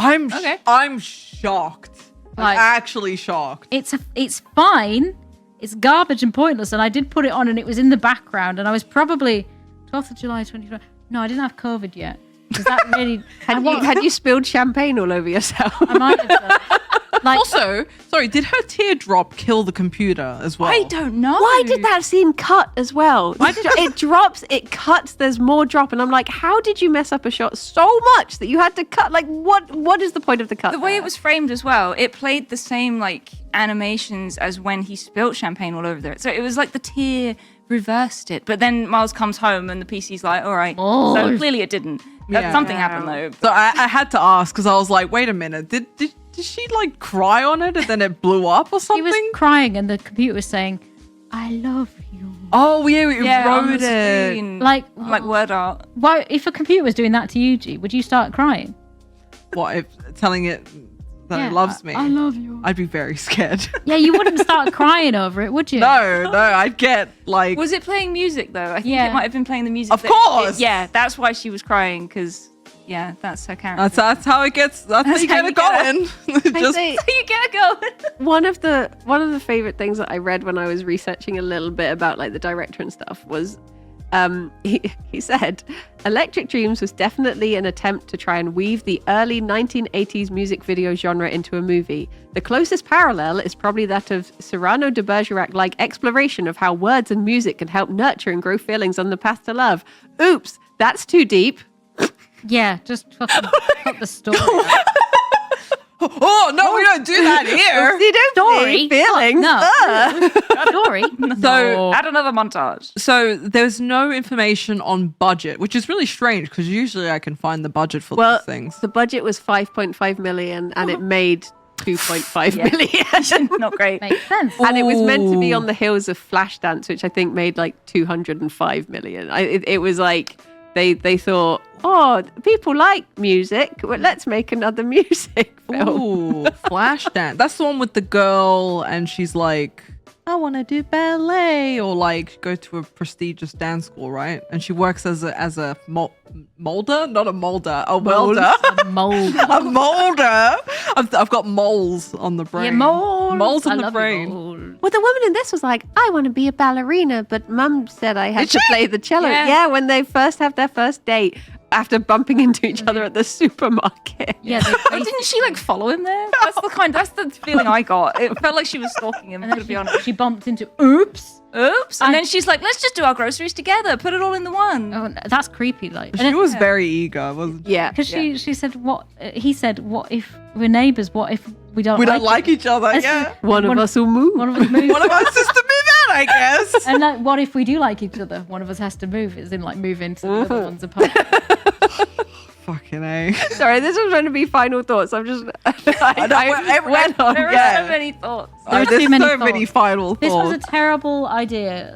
I'm shocked. Like- I'm actually shocked. It's fine. It's garbage and pointless. And I did put it on, and it was in the background. And I was probably 12th of July 2020. No, I didn't have COVID yet. Because that really Had you spilled champagne all over yourself? I might have done. Like, Also, sorry, did her teardrop kill the computer as well? I don't know. Why did that scene cut as well? It drops, it cuts, there's more drop, and I'm like, how did you mess up a shot so much that you had to cut? Like, what is the point of the cut? The way there? it was framed as well, it played the same like animations as when he spilt champagne all over it. So it was like the tear reversed it. But then Miles comes home and the PC's like, all right. Oh. So clearly it didn't. Yeah. Something happened though. So I had to ask because I was like, wait a minute, did she like cry on it and then it blew up or He something? was crying, and the computer was saying, "I love you." Oh yeah, it on wrote the it. screen, Like word art. why? If a computer was doing that to you, G, would you start crying? What if telling it that Yeah, it loves me? I love you. I'd be very scared. Yeah, you wouldn't start crying over it, would you? no, I'd get like. Was it playing music though? I think Yeah. it might have been playing the music. Of course. Yeah, that's why she was crying because that's her character. That's how it gets. That's how you get it going. Just say, you get going. one of the favorite things that I read when I was researching a little bit about like the director and stuff was he said Electric Dreams was definitely an attempt to try and weave the early 1980s music video genre into a movie. The closest parallel is probably that of Cyrano de Bergerac-like exploration of how words and music can help nurture and grow feelings on the path to love. Oops, that's too deep. Yeah, just fucking cut the story. out. oh no, we don't do that here. You don't Story? see feelings. No. Story. So Add another montage. So there's no information on budget, which is really strange because usually I can find the budget for Well, these things. the budget was 5.5 million and it made 2.5 million. Not great. Makes sense. And it was meant to be Ooh. on the heels of Flashdance, which I think made like 205 million. It was like they thought, oh, people like music, well, let's make another music film. Ooh, Flashdance. That's the one with the girl and she's like, I want to do ballet or like go to a prestigious dance school, right? And she works as a molder, not a molder, a welder. A mold. A molder. I've got moles on the brain. Yeah, mold. Moles I on the love you, brain. mold. Well, the woman in this was like, I want to be a ballerina, but mum said I had Did to she? play the cello. Yeah. Yeah, when they first have their first date after bumping into each other at the supermarket. Yeah, Oh, didn't she like follow him there? That's the feeling I got. It felt like she was stalking him, and then to be honest. she bumped into oops. Oops. And then she's like, let's just do our groceries together. Put it all in the one. Oh, that's creepy. Like, and She then, was very eager, wasn't she? Yeah. because she said, what he said, what if we're neighbors? What if we don't? We don't like each other, This is- yeah. One of One- us will move. One of us moves. One of us has to move out, I guess. And like, what if we do like each other? One of us has to move. As in, like, move into the other one's apartment. Fucking A. Sorry, this was going to be final thoughts. I'm just. I went on. There are Yeah. so many thoughts. There's There's too many so many thoughts. final This thoughts. was a terrible idea.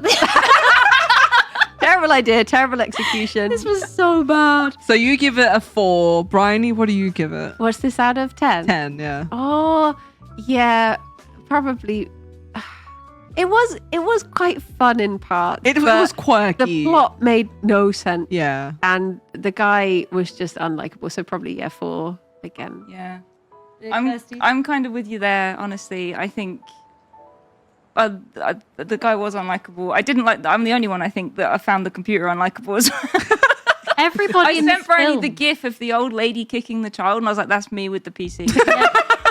Terrible idea, terrible execution. This was so bad. So you give it a 4. Briony, what do you give it? What's this out of 10? 10, yeah. Oh, yeah, probably. It was quite fun in parts. It but was quirky. The plot made no sense. Yeah. And the guy was just unlikable. So probably, yeah, 4 again. Yeah. Kirsty? I'm kind of with you there, honestly. I think the guy was unlikable. I didn't like. I'm the only one I think that I found the computer unlikable as well. Everybody I in this sent Briony film. the gif of the old lady kicking the child, and I was like, "That's me with the PC."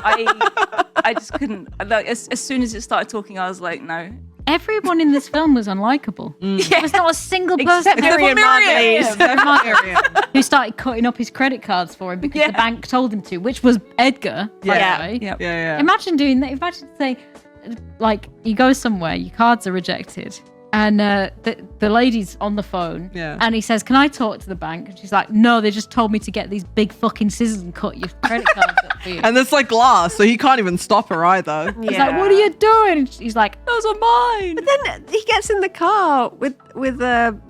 I just couldn't. Like, as soon as it started talking, I was like, "No." Everyone in this film was unlikable. There was not a single person Except Miriam Margolyes. who started cutting up his credit cards for him because the bank told him to, which was Edgar, by Yeah. the way. Yep. Yeah. Imagine doing that. Imagine say, like, you go somewhere, your cards are rejected, and the lady's on the phone, Yeah. and he says, "Can I talk to the bank?" And she's like, "No, they just told me to get these big fucking scissors and cut your credit cards up for you." And it's like glass, so he can't even stop her either. He's like, "What are you doing?" And he's like, Those are mine. But then he gets in the car with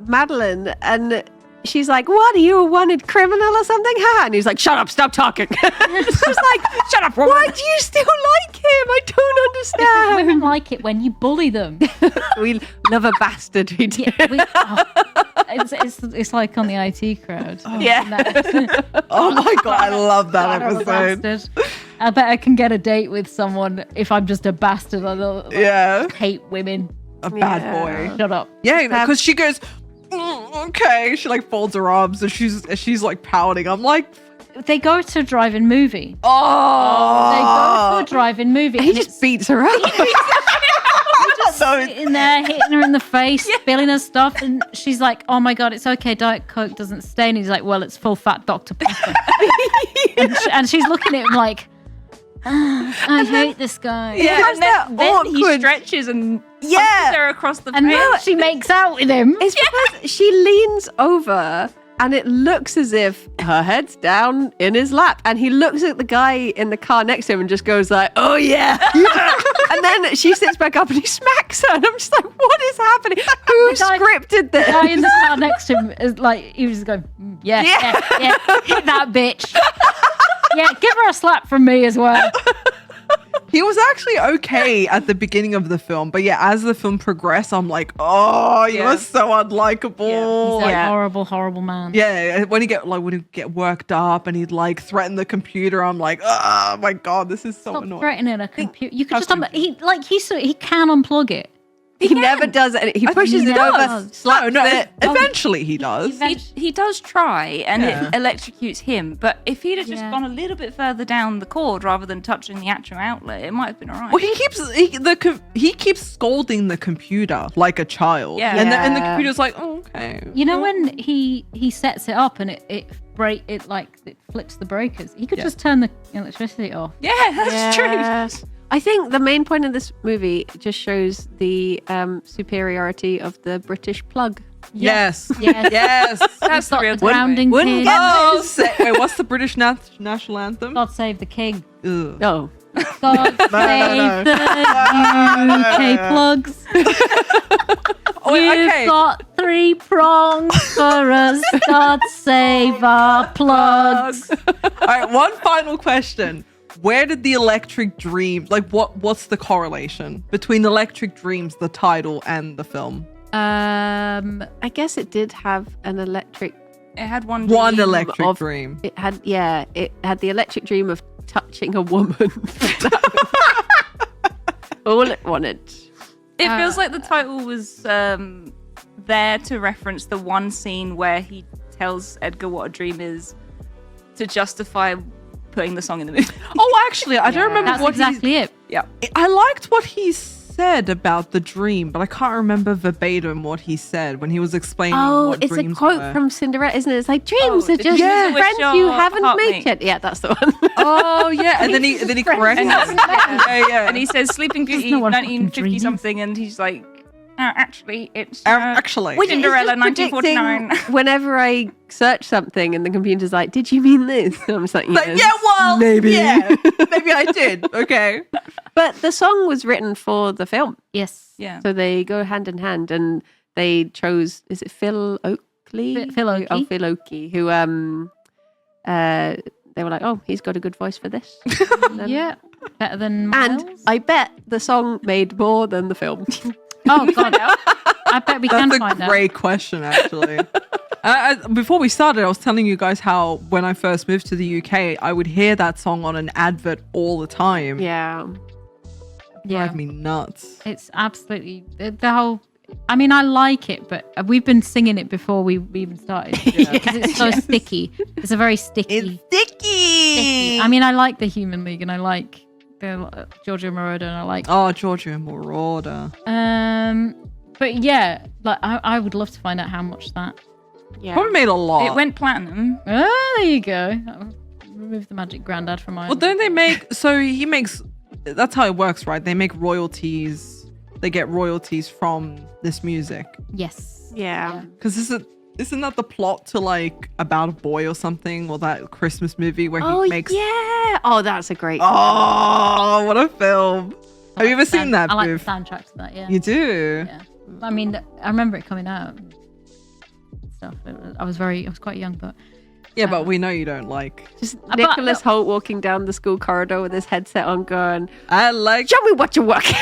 Madeline, and she's like, "What are you, a wanted criminal or something?" Ha! And he's like, "Shut up, stop talking." It's just like, Shut up, woman. why do you still like him? I don't understand. women like it when you bully them. We love a bastard. We do. Yeah, it's like on the IT crowd. Yeah. Oh my god, I love that I'm a episode. bastard. I bet I can get a date with someone if I'm just a bastard. I don't Yeah. hate women. A bad Yeah. boy. Shut up. Yeah, have- because she goes, okay. She like folds her arms and she's like pouting. I'm like, They go to a drive-in movie. oh. They go to a drive-in movie. He and just it's beats her up. sitting there, hitting her in the face, spilling her stuff, and she's like, "Oh my god, it's okay. Diet Coke doesn't stain." And he's like, "Well, it's full fat Dr Pepper." and she's looking at him like, "I hate this guy." Yeah, And then he awkward- stretches and Yeah. They're across the And face. then she makes out with him. It's because she leans over and it looks as if her head's down in his lap. And he looks at the guy in the car next to him and just goes like, oh yeah. And then she sits back up and he smacks her. And I'm just like, what is happening? Who scripted this? The guy in the car next to him is like, he was going, yeah, hit that bitch. Yeah, give her a slap from me as well. He was actually okay at the beginning of the film, but yeah, as the film progressed, I'm like, oh, you are so unlikable. He's a Yeah. horrible, horrible man. Yeah, when he get worked up and he'd like threaten the computer, I'm like, oh my god, this is so Stop annoying. threatening a computer. You could Has just he can unplug it. He never does it. He pushes he it over, does. slaps No, it. eventually he does. He does try, and Yeah. it electrocutes him. But if he'd have just Yeah. gone a little bit further down the cord rather than touching the actual outlet, it might have been alright. Well, he keeps scolding the computer like a child. Yeah. And the Yeah. computer's like, oh, okay. You know when he sets it up and it flips the breakers. He could Yeah. just turn the electricity off. yeah, that's true. Yeah. I think the main point of this movie just shows the superiority of the British plug. Yes. Yes. Yes. That's the Got real the grounding Wouldn't pin. get Oh, wait, what's the British national anthem? God save the king. Ugh. Oh, God save no. the UK plugs. Oh, wait, You've okay. got 3 prongs for us. God save our plugs. All right, one final question. Where did the Electric Dream, what's the correlation between Electric Dreams, the title, and the film? I guess it did have an electric. It had one One Electric of- Dream. It had the electric dream of touching a woman. All it wanted. It feels like the title was there to reference the one scene where he tells Edgar what a dream is to justify putting the song in the movie. Oh, actually, I don't remember That's what exactly it. Yeah. I liked what he said about the dream, but I can't remember verbatim what he said when he was explaining Oh, what it's a dreams quote were. from Cinderella, isn't it? It's like dreams Oh, are the just dreams are friends what you your haven't heart made makes. yet. Yeah, that's the one. Oh, yeah, and then he corrects And him. Yeah. And he says Sleeping Beauty no one fucking 1950 dreams. something, and he's like, actually, it's Actually. Which is Cinderella just predicting 1949. Whenever I search something and the computer's like, "Did you mean this?" I'm just like, Like, yes, yeah, well, maybe. yeah, maybe I did. Okay. But the song was written for the film, Yes. Yeah. so they go hand in hand. And they chose, is it Phil Oakley? Phil Oakey. Oh, Phil Oakey, who they were like, "Oh, he's got a good voice for this." And then- Yeah. Better than And Miles. I bet the song made more than the film. Oh, God. I bet we can That's a find out. great question, actually. Before we started, I was telling you guys how when I first moved to the UK, I would hear that song on an advert all the time. Yeah. Yeah. Drive me nuts. It's absolutely the whole. I mean, I like it, but we've been singing it before we even started because it's so sticky. It's a very sticky. sticky. I mean, I like the Human League and I like the Giorgio Moroder and I like. Oh, Giorgio Moroder. But yeah, like I would love to find out how much that. Yeah. Probably made a lot. It went platinum. Oh, there you go. Remove the magic granddad from my. Well, don't they make? So he makes. That's how it works, right? They make royalties. They get royalties from this music. Yes. Yeah. Because isn't that the plot to like About a Boy or something, or that Christmas movie where Oh, he makes? yeah. Oh, that's a great. Oh, what a film! Have you ever seen that? I like the Booth? soundtrack to that. Yeah. You do. Yeah. I mean, I remember it coming out. And stuff. I was quite young, but Yeah, but we know you don't like. Just But- Nicholas Holt walking down the school corridor with his headset on, going, I like. "Show me what you're working."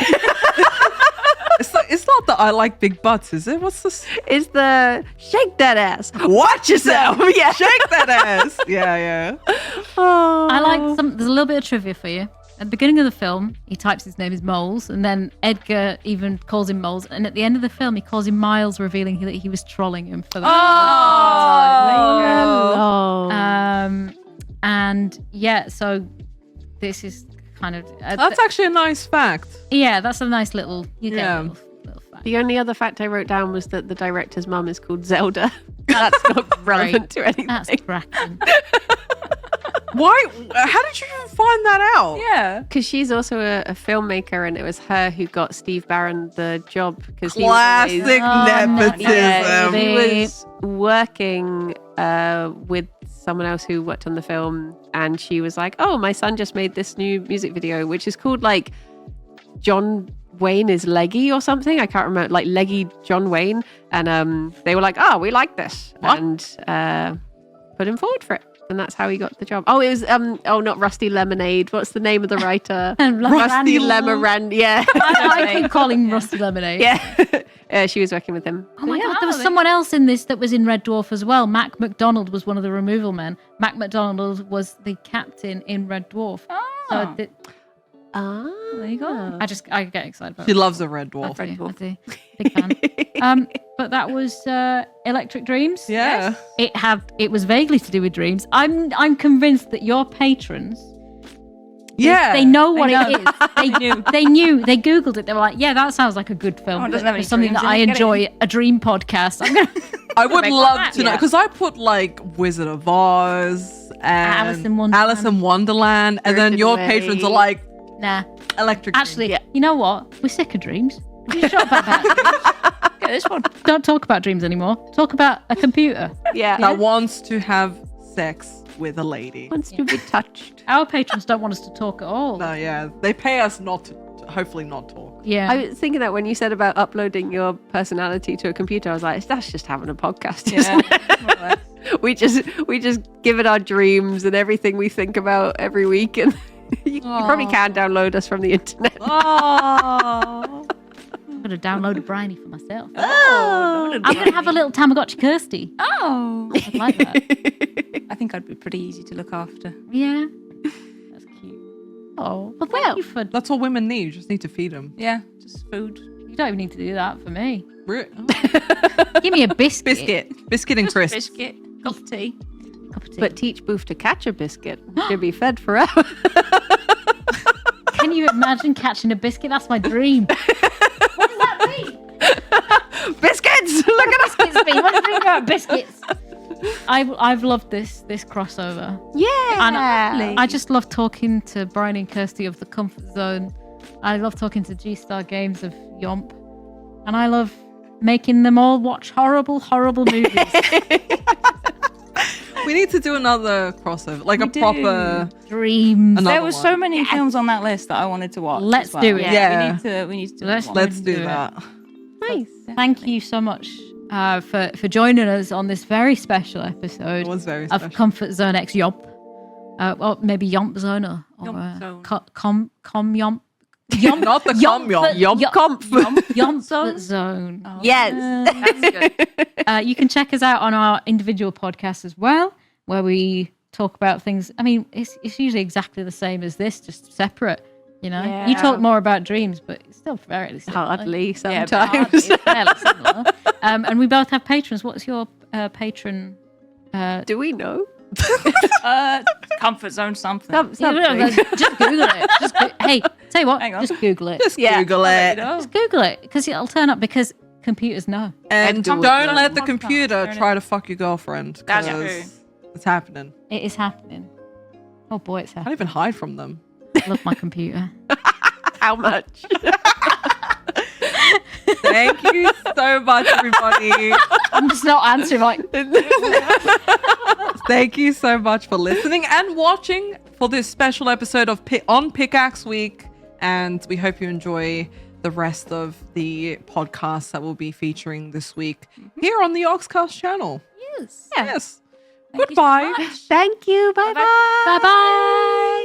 It's not that I like big butts, is it? What's this? Is the shake that ass? Watch yourself. Yeah. Shake that ass. Yeah. Oh. I like some. There's a little bit of trivia for you. At the beginning of the film, he types his name as Moles, and then Edgar even calls him Moles. And at the end of the film, he calls him Miles, revealing that he was trolling him for that. Oh. And yeah, so this is kind of That's actually a nice fact. yeah, that's a nice little Yeah. little fact. The only other fact I wrote down was that the director's mum is called Zelda. That's not relevant to anything. That's cracking. Why? How did you find that out? Yeah. Because she's also a filmmaker, and it was her who got Steve Barron the job. Because Classic nepotism. Yeah, he Baby. was working with someone else who worked on the film, and she was like, "Oh, my son just made this new music video, which is called like John Wayne is Leggy or something. I can't remember, like Leggy John Wayne." And they were like, "Oh, we like this," What? and put him forward for it. And that's how he got the job. Oh, it was not Rusty Lemonade. What's the name of the writer? Rusty Lemonade. Yeah, I keep calling Rusty Lemonade. yeah. She was working with him. Oh my god, there was someone else in this that was in Red Dwarf as well. Mac McDonald was one of the removal men. Mac McDonald was the captain in Red Dwarf. So There you go. I get excited about She it. loves a red dwarf. I do. Big fan. But that was Electric Dreams. Yeah. It was vaguely to do with dreams. I'm convinced that your patrons, Yeah. they know what know. it is. They knew. They Googled it. They were like, yeah, that sounds like a good film. Oh, it doesn't have any It's something dreams that in I it, get it? enjoy. A dream podcast. I'm gonna I would Make love that, to know yeah. because I put like Wizard of Oz and Alice in Wonderland. and then Spirited your Away. patrons are like nah. Electric. Actually, you know what? We're sick of dreams. You shut up about dreams. Get this one. Don't talk about dreams anymore. Talk about a computer. Yeah. that wants to have sex with a lady. Wants to be touched. Our patrons don't want us to talk at all. No, yeah, they pay us not to hopefully not talk. Yeah. I was thinking that when you said about uploading your personality to a computer, I was like, that's just having a podcast. Yeah. Isn't it? more or less. we just give it our dreams and everything we think about every week, and you probably can download us from the internet. Oh, I'm going to download a Briony for myself. Oh, I'm going to have a little Tamagotchi Kirsty. Oh. I'd like that. I think I'd be pretty easy to look after. Yeah. That's cute. Oh, well, thank you for... that's all women need. You just need to feed them. Yeah, just food. You don't even need to do that for me. Biscuit, Give me a biscuit. biscuit and crisps. Biscuit, cup of tea. Cup of tea. But teach Boof to catch a biscuit. She'll be fed forever. Can you imagine catching a biscuit? That's my dream. What does that mean? Biscuits! Look at us! Biscuits mean? What do you think about biscuits? I've loved this crossover. Yeah. And I just love talking to Briony and Kirsty of the Comfort Zone. I love talking to G-Star Games of YOMP. And I love making them all watch horrible, horrible movies. We need to do another crossover, like a do. proper. Dreams. Another There were so one. many films on that list that I wanted to watch. Let's as well. do it. Yeah. We need to do Let's- one. Let's do do it. that. Nice. Thank you so much for joining us on this very special It episode was very of special. Comfort Zone X YOMP. Well, maybe YOMP Zone or YOMP Zone. Com YOMP. YOMP. Not the com yomp. Yomp comp. YOMP Zone. Oh, Yes. that's good. You can check us out on our individual podcasts as well, where we talk about things. I mean, it's usually exactly the same as this, just separate. You know, Yeah. you talk more about dreams, but it's still fairly similar. Hardly Yeah, but sometimes. It's fairly similar. And we both have patrons. What's your patron? Do we know? Comfort zone something. Something. Just Google it. Hey, tell you what, Hang on. just Google it. Just Yeah. Google it. Just Google it because it'll turn up because computers know. And do don't it. let the Podcast, computer don't try to fuck your girlfriend. That's 'cause true. It's happening. It is happening. Oh boy, it's Can't happening. even hide from them. I love my computer. How much? Thank you so much, everybody. I'm just not answering like Thank you so much for listening and watching for this special episode of on Pickaxe Week. And we hope you enjoy the rest of the podcasts that we'll be featuring this week here on the Oxcast channel. Yes. Yes. Thank you so Goodbye. much. Thank you. Bye bye. bye bye.